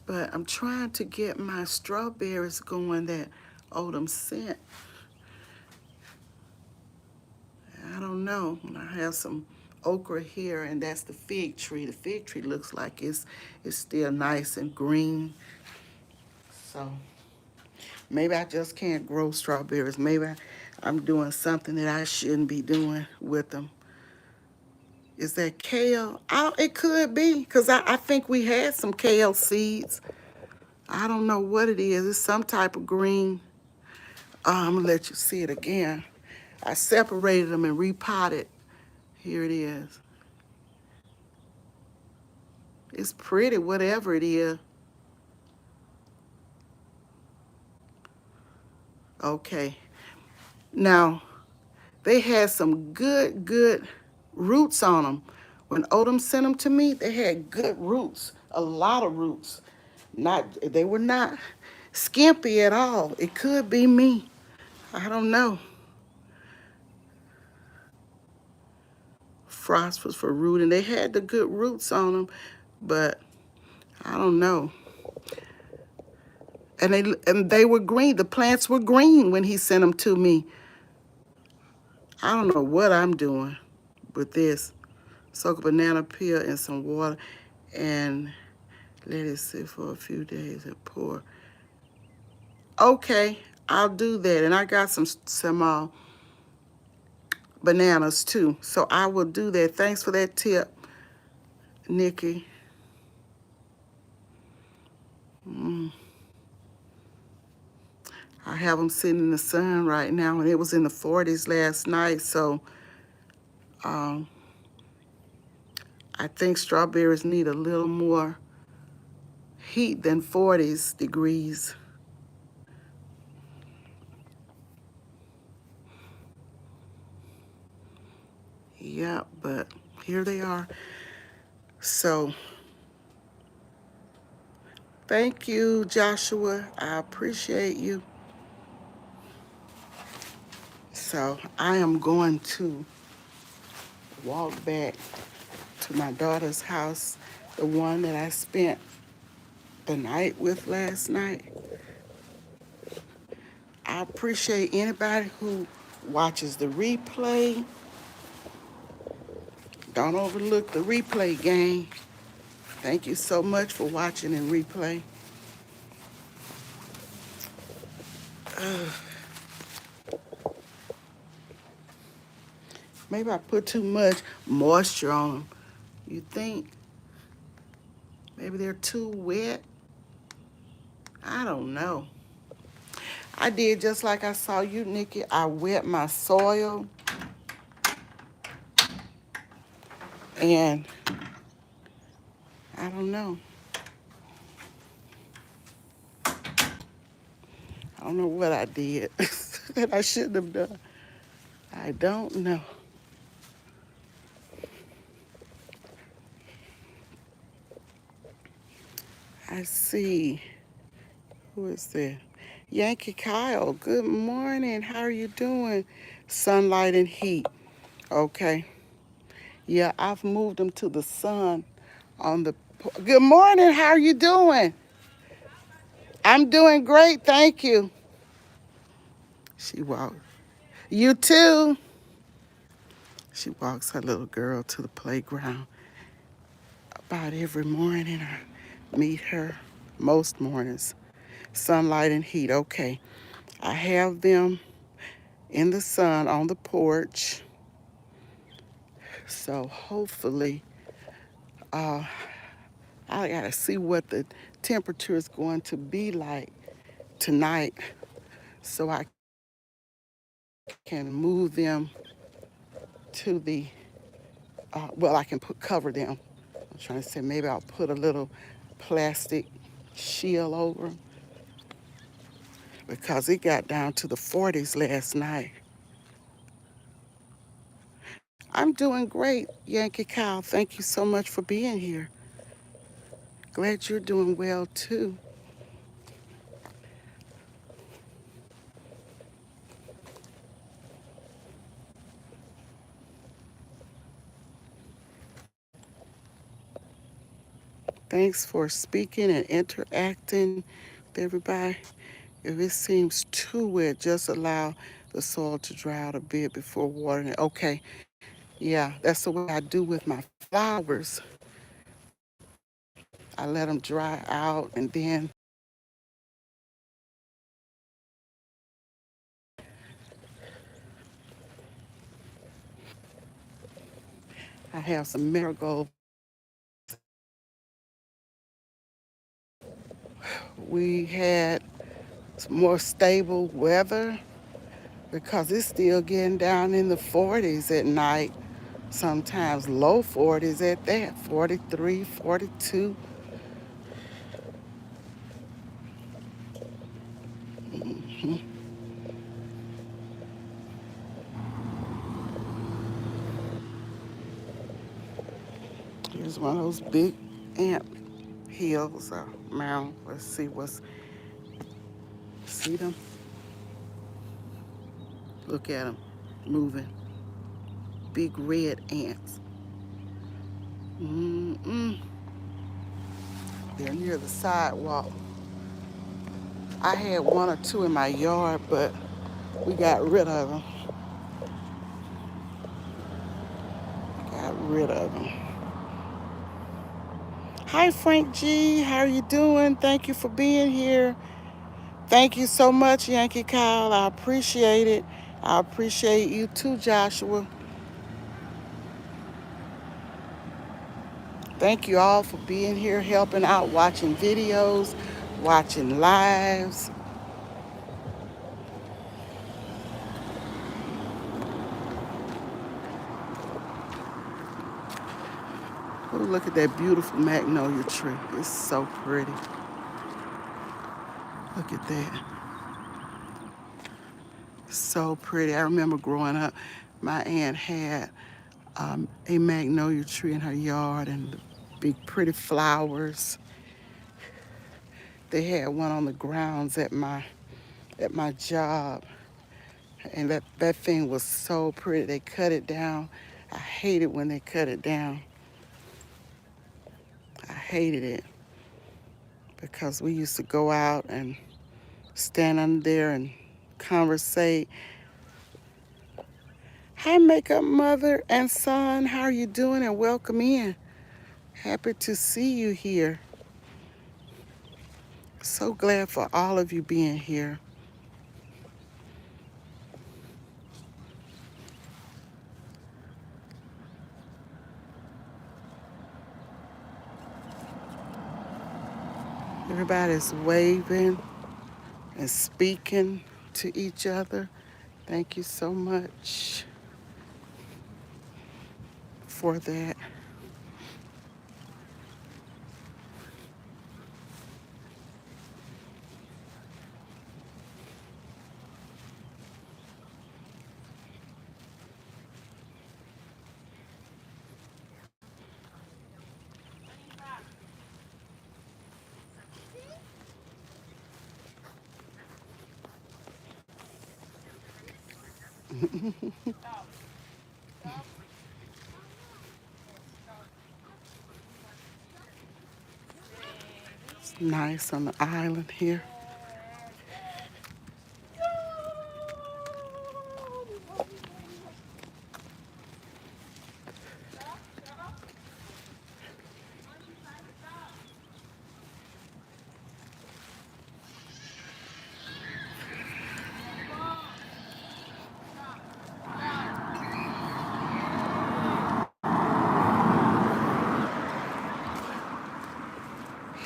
But I'm trying to get my strawberries going that Odom sent. I don't know. I have some okra here, and that's the fig tree. The fig tree looks like it's still nice and green. So maybe I just can't grow strawberries. Maybe I'm doing something that I shouldn't be doing with them. Is that kale? It could be, because I think we had some kale seeds. I don't know what it is. It's some type of green. I'm going to let you see it again. I separated them and repotted. Here it is. It's pretty, whatever it is. Okay. Now, they had some good roots on them. When Odom sent them to me, they had good roots, a lot of roots. They were not skimpy at all. It could be me. I don't know. Phosphorus for rooting. They had the good roots on them, but I don't know. And they were green. The plants were green when he sent them to me. I don't know what I'm doing with this. Soak a banana peel in some water and let it sit for a few days and pour. Okay, I'll do that. And I got some bananas too, so I will do that. Thanks for that tip, Nikki. I have them sitting in the sun right now, and it was in the 40s last night, so um, I think strawberries need a little more heat than 40s degrees. Yeah, but here they are. So thank you, Joshua. I appreciate you. So I am going to walk back to my daughter's house, the one that I spent the night with last night. I appreciate anybody who watches the replay. Don't overlook the replay, gang. Thank you so much for watching and replay. Maybe I put too much moisture on them. You think? Maybe they're too wet? I don't know. I did just like I saw you, Nikki. I wet my soil and I don't know. I don't know what I did that I shouldn't have done. I don't know. I see. Who is that? Yankee Kyle. Good morning. How are you doing? Sunlight and heat. Okay. Yeah, I've moved them to the sun on the. Good morning. How are you doing? I'm doing great. Thank you. She walked. You too. She walks her little girl to the playground about every morning. I meet her most mornings. Sunlight and heat. Okay. I have them in the sun on the porch. So hopefully, I gotta see what the temperature is going to be like tonight so I can move them to the, well, I can cover them. I'm trying to say maybe I'll put a little plastic shield over them because it got down to the 40s last night. I'm doing great, Yankee Cow. Thank you so much for being here. Glad you're doing well too. Thanks for speaking and interacting with everybody. If it seems too wet, just allow the soil to dry out a bit before watering it. Okay, yeah, that's the way I do with my flowers. I let them dry out and then I have some marigold. We had some more stable weather because it's still getting down in the 40s at night, sometimes low 40s at that, 43, 42. Here's one of those big ant hills or mountain. Let's see them? Look at them moving. Big red ants. Mm-mm. They're near the sidewalk. I had one or two in my yard, but we got rid of them. Got rid of them. Hi, Frank G. How are you doing? Thank you for being here. Thank you so much, Yankee Kyle. I appreciate it. I appreciate you too, Joshua. Thank you all for being here, helping out, watching videos, watching lives. Oh, look at that beautiful magnolia tree. It's so pretty. Look at that. So pretty. I remember growing up, my aunt had a magnolia tree in her yard and big pretty flowers. They had one on the grounds at my job, and that thing was so pretty. They cut it down. I hated when they cut it down. I hated it because we used to go out and stand under there and conversate. Hi, makeup mother and son. How are you doing? And welcome in. Happy to see you here. So glad for all of you being here. Everybody's waving and speaking to each other. Thank you so much for that. It's nice on the island here.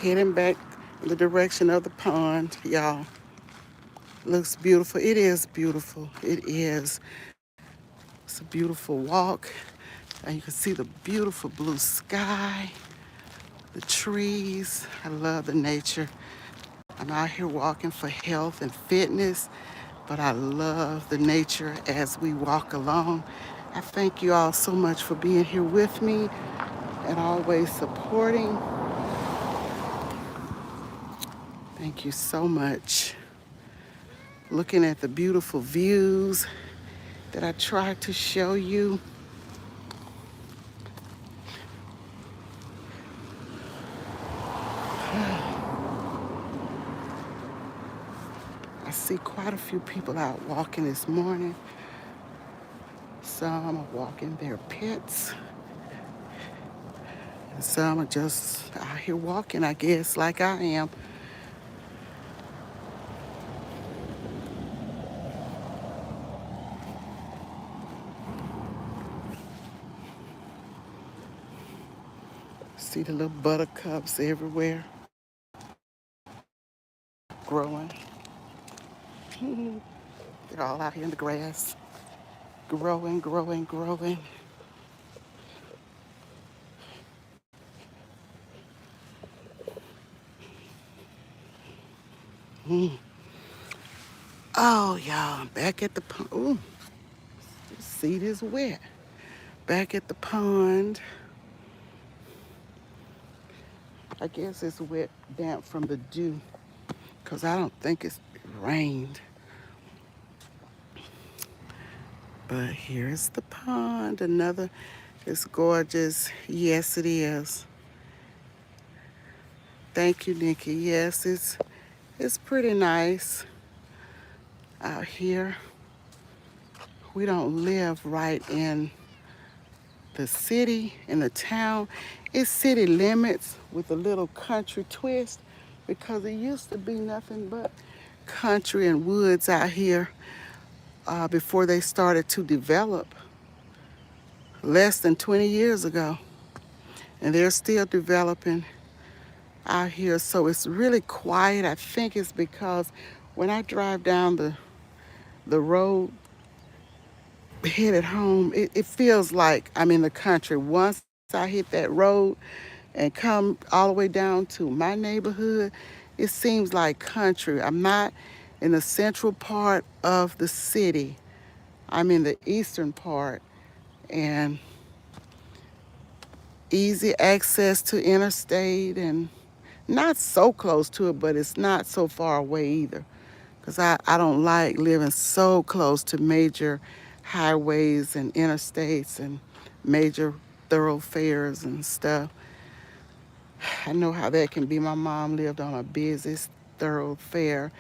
Heading back in the direction of the pond, y'all. Looks beautiful. It is beautiful. It is. It's a beautiful walk. And you can see the beautiful blue sky, the trees. I love the nature. I'm out here walking for health and fitness, but I love the nature as we walk along. I thank you all so much for being here with me and always supporting. Thank you so much. Looking at the beautiful views that I tried to show you. I see quite a few people out walking this morning. Some are walking their pets. And some are just out here walking, I guess, like I am. See the little buttercups everywhere growing. They're all out here in the grass, growing, growing, growing. Oh, y'all, I'm back at the pond. Ooh, this seat is wet. Back at the pond. I guess it's wet, damp from the dew, because I don't think it's rained. But here's the pond. Another, it's gorgeous. Yes, it is. Thank you, Nikki. Yes, it's pretty nice out here. We don't live right in the city, in the town. It's city limits with a little country twist because it used to be nothing but country and woods out here before they started to develop less than 20 years ago. And they're still developing out here. So it's really quiet. I think it's because when I drive down the road headed home, it feels like I'm in the country. Once I hit that road and come all the way down to my neighborhood, it seems like country. I'm not in the central part of the city. I'm in the eastern part, and easy access to interstate and not so close to it, but it's not so far away either. Because I don't like living so close to major highways and interstates and major thoroughfares and stuff. I know how that can be. My mom lived on a busy thoroughfare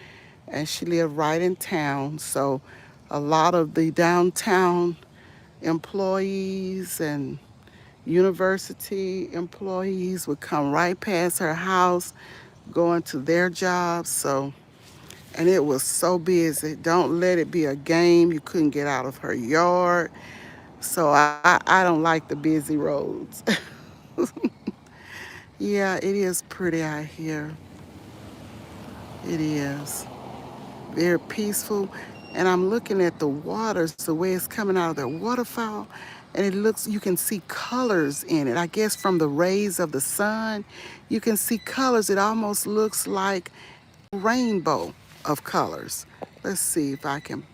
and she lived right in town. So a lot of the downtown employees and university employees would come right past her house going to their jobs. So, and it was so busy. Don't let it be a game. You couldn't get out of her yard. So I don't like the busy roads. Yeah, it is pretty out here. It is. Very peaceful. And I'm looking at the waters, the way it's coming out of their waterfall. And it looks, you can see colors in it. I guess from the rays of the sun, you can see colors. It almost looks like a rainbow of colors. Let's see if I can,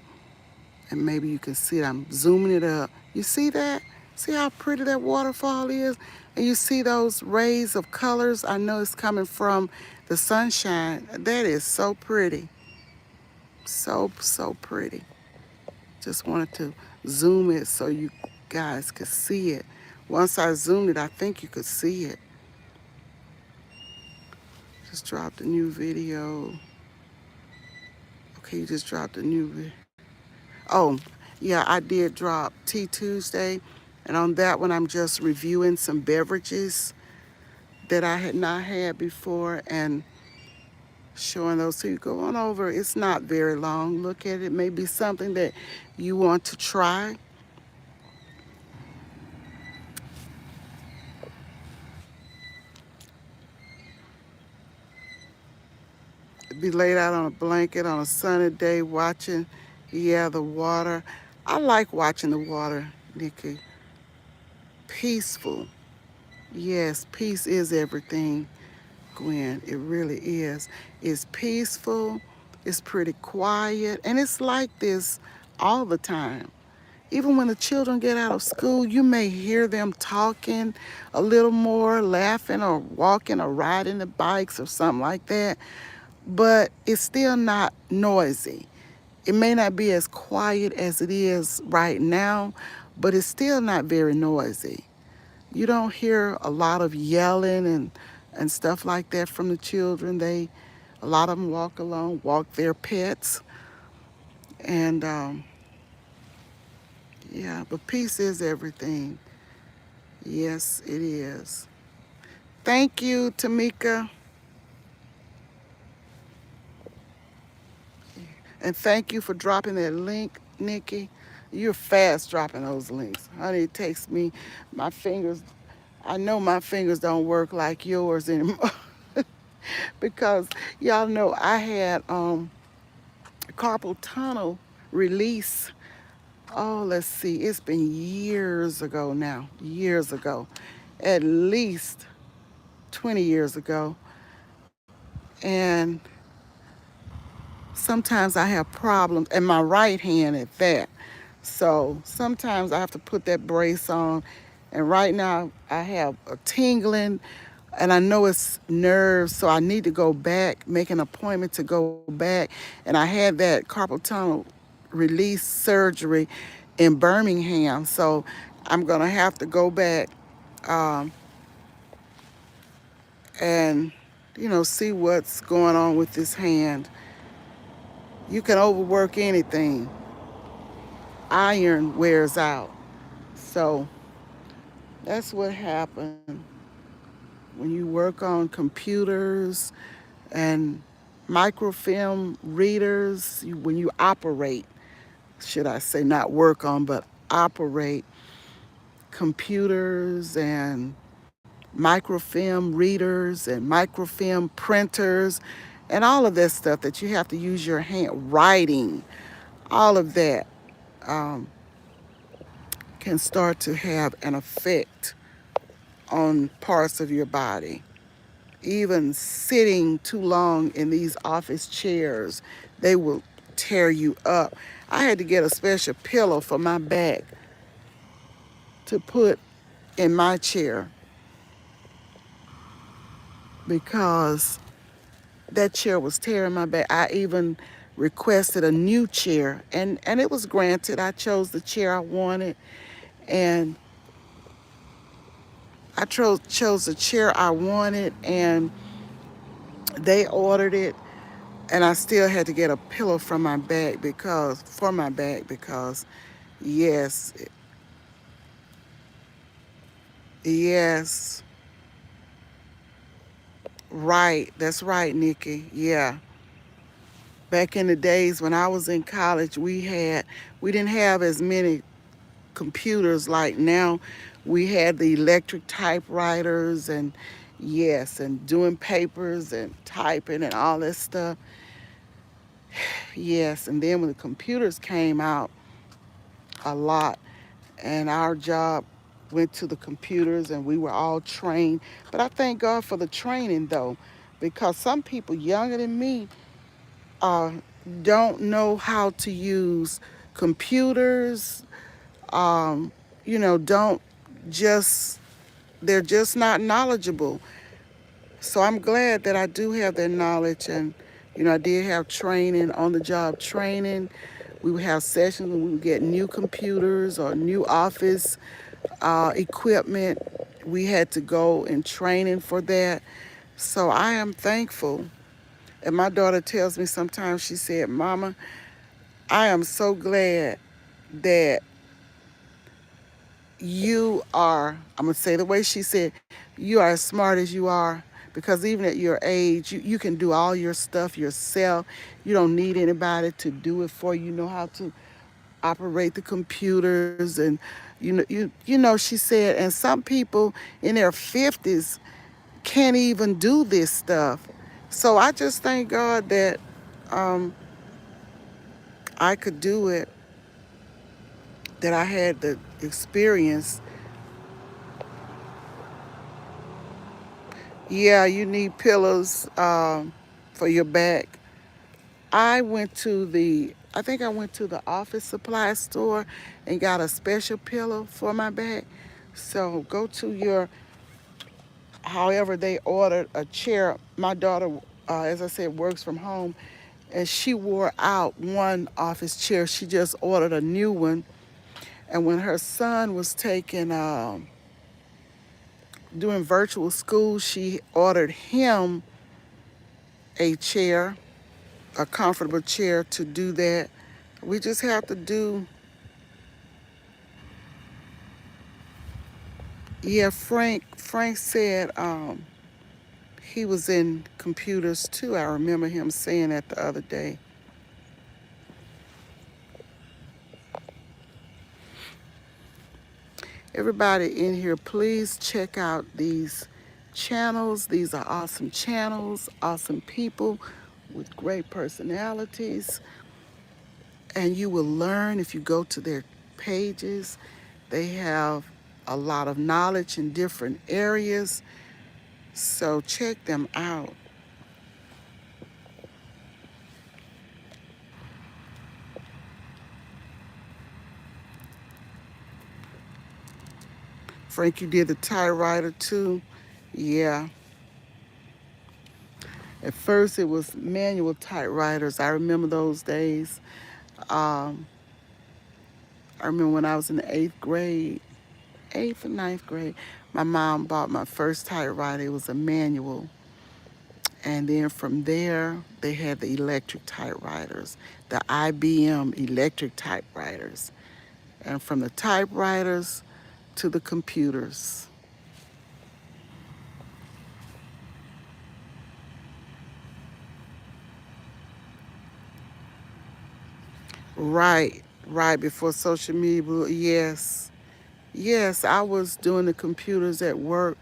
and maybe you can see it. I'm zooming it up. You see that? See how pretty that waterfall is? And you see those rays of colors? I know it's coming from the sunshine. That is so pretty. So, so pretty. Just wanted to zoom it so you guys could see it. Once I zoomed it, I think you could see it. Just dropped a new video. Okay, you just dropped a new video. Oh, yeah, I did drop Tea Tuesday. And on that one, I'm just reviewing some beverages that I had not had before and showing those. So you go on over. It's not very long. Look at it. Maybe something that you want to try. Be laid out on a blanket on a sunny day watching, yeah, the water. I like watching the water, Nikki. Peaceful. Yes, peace is everything, Gwen. It really is. It's peaceful, it's pretty quiet, and it's like this all the time. Even when the children get out of school, you may hear them talking a little more, laughing or walking or riding the bikes or something like that, but it's still not noisy. It may not be as quiet as it is right now, but it's still not very noisy. You don't hear a lot of yelling and stuff like that from the children. A lot of them walk alone, walk their pets, and yeah, but peace is everything. Yes, it is. Thank you, Tamika, and thank you for dropping that link, Nikki. You're fast dropping those links. Honey, it takes me, my fingers I know my fingers don't work like yours anymore because y'all know I had carpal tunnel release. Oh, let's see. It's been years ago now. Years ago. At least 20 years ago. And sometimes I have problems, and my right hand at that. So sometimes I have to put that brace on. And right now I have a tingling, and I know it's nerves, so I need to go back, make an appointment to go back. And I had that carpal tunnel release surgery in Birmingham, so I'm gonna have to go back um, and see what's going on with this hand. You can overwork anything. Iron wears out. So that's what happens when you work on computers and microfilm readers, when you operate, should I say, not work on, but operate computers and microfilm readers and microfilm printers and all of that stuff that you have to use your hand, writing, all of that um, can start to have an effect on parts of your body. Even sitting too long in these office chairs, they will tear you up. I had to get a special pillow for my back to put in my chair because that chair was tearing my back. I even requested a new chair, and it was granted. I chose the chair I wanted, and I chose the chair I wanted, and they ordered it, and I still had to get a pillow from my back because yes, yes, right, that's right, Nikki. Yeah. Back in the days when I was in college, we didn't have as many computers like now. We had the electric typewriters, and yes, and doing papers and typing and all that stuff. Yes, and then when the computers came out, a lot, and our job went to the computers, and we were all trained. But I thank God for the training though, because some people younger than me uh, don't know how to use computers. Um, don't just they're just not knowledgeable. So I'm glad that I do have that knowledge, and I did have training, on the job training. We would have sessions when we would get new computers or new office equipment. We had to go in training for that. So I am thankful. And my daughter tells me sometimes, she said, Mama, I am so glad that you are, I'm going to say the way she said, you are as smart as you are, because even at your age, you can do all your stuff yourself. You don't need anybody to do it for you. You know how to operate the computers, and she said, and some people in their 50s can't even do this stuff. So I just thank God that um, I could do it, that I had the experience. Yeah, you need pillows for your back. I think I went to the office supply store and got a special pillow for my back. So go to however they ordered a chair. My daughter, as I said, works from home, and she wore out one office chair. She just ordered a new one. And when her son was doing virtual school, she ordered him a chair, a comfortable chair to do that. We just have to do. Yeah, Frank said he was in computers too. I remember him saying that the other day. Everybody in here, please check out these channels. These are awesome channels, awesome people with great personalities. And you will learn if you go to their pages. They have a lot of knowledge in different areas. So check them out. Frank, you did the typewriter too? Yeah. At first it was manual typewriters. I remember those days. Um, I remember when I was in the eighth grade, eighth or ninth grade, my mom bought my first typewriter. It was a manual. And then from there, they had the electric typewriters, the IBM electric typewriters. And from the typewriters to the computers. Right, right before social media. Yes, yes, I was doing the computers at work,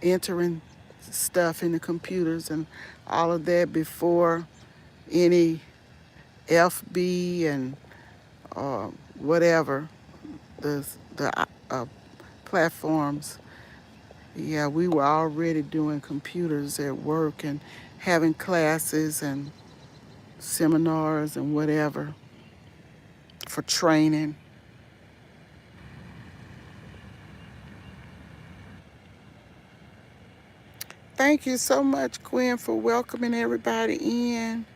entering stuff in the computers and all of that before any FB and whatever the platforms. Yeah, we were already doing computers at work and having classes and seminars and whatever for training. Thank you so much, Gwen, for welcoming everybody in.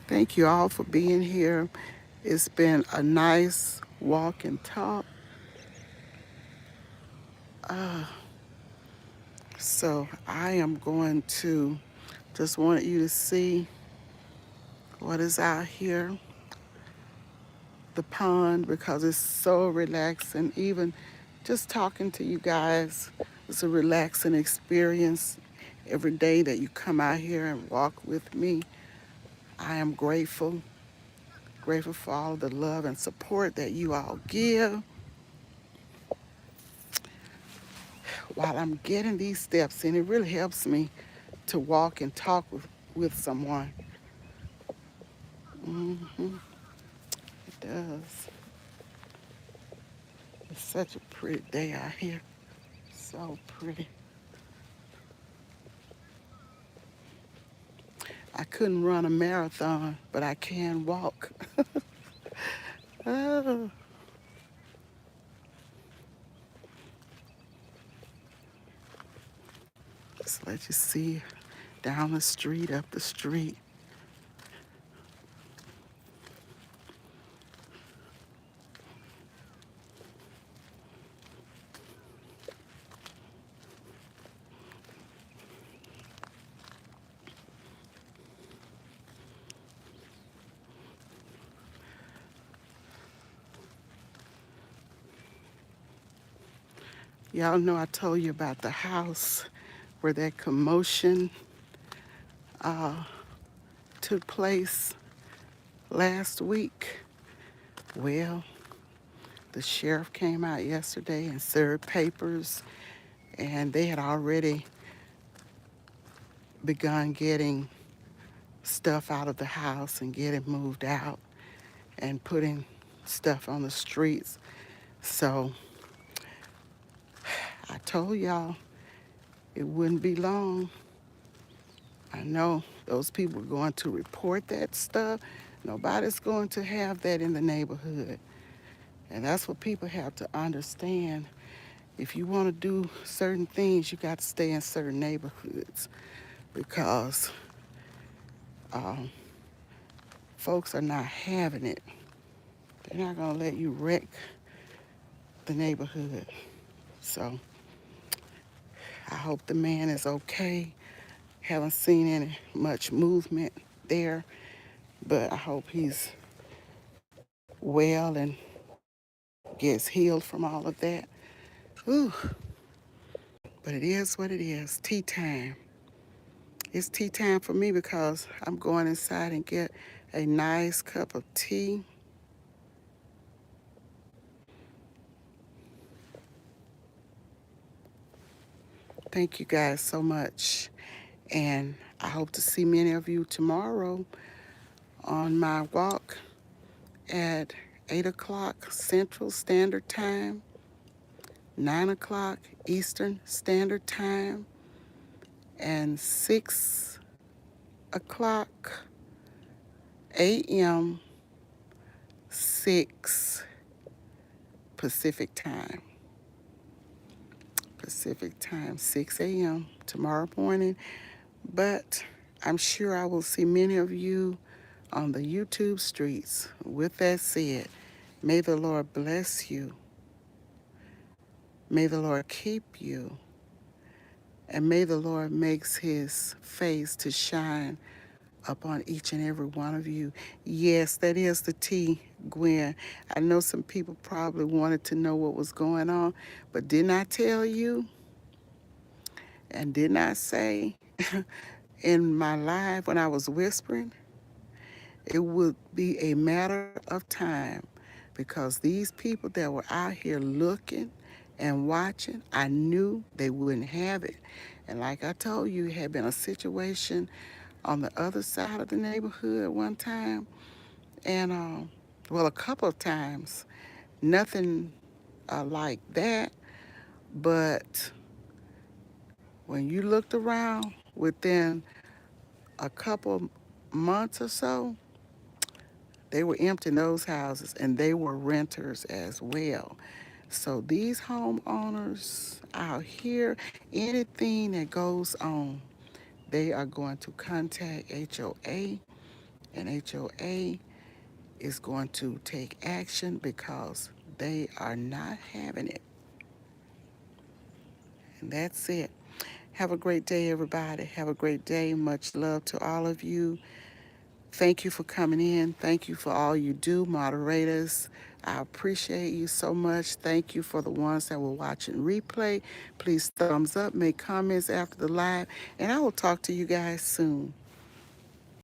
Thank you all for being here. It's been a nice walk and talk. So I am going to just want you to see what is out here, the pond, because it's so relaxing. Even just talking to you guys, it's a relaxing experience. Every day that you come out here and walk with me, I am grateful. Grateful for all the love and support that you all give. While I'm getting these steps in, it really helps me to walk and talk with someone. Hmm. It does. It's such a pretty day out here. So pretty. I couldn't run a marathon, but I can walk. Oh, just let you see down the street, up the street. Y'all know I told you about the house where that commotion took place last week. Well, the sheriff came out yesterday and served papers, and they had already begun getting stuff out of the house and getting moved out and putting stuff on the streets. So I told y'all it wouldn't be long. I know those people are going to report that stuff. Nobody's going to have that in the neighborhood. And that's what people have to understand. If you want to do certain things, you got to stay in certain neighborhoods because um, folks are not having it. They're not going to let you wreck the neighborhood. So I hope the man is okay. Haven't seen any much movement there, but I hope he's well and gets healed from all of that. Ooh, But it is what it is. Tea time. It's tea time for me because I'm going inside and get a nice cup of tea. Thank you guys so much. And I hope to see many of you tomorrow on my walk at 8 o'clock Central Standard Time, 9 o'clock Eastern Standard Time, and 6 o'clock a.m. 6 Pacific Time. Pacific Time, 6 a.m. tomorrow morning. But I'm sure I will see many of you on the YouTube streets. With that said, may the Lord bless you. May the Lord keep you. And may the Lord makes his face to shine upon each and every one of you. Yes, that is the tea, Gwen. I know some people probably wanted to know what was going on, but didn't I tell you and didn't I say in my live when I was whispering, it would be a matter of time because these people that were out here looking and watching, I knew they wouldn't have it. And like I told you, it had been a situation on the other side of the neighborhood one time, and well, a couple of times. Nothing like that, but when you looked around within a couple months or so, they were emptying those houses and they were renters as well. So these homeowners out here, anything that goes on, they are going to contact HOA, and HOA is going to take action because they are not having it. And that's it. Have a great day, everybody. Have a great day. Much love to all of you. Thank you for coming in. Thank you for all you do, moderators. I appreciate you so much. Thank you for the ones that were watching replay. Please thumbs up, make comments after the live, and I will talk to you guys soon.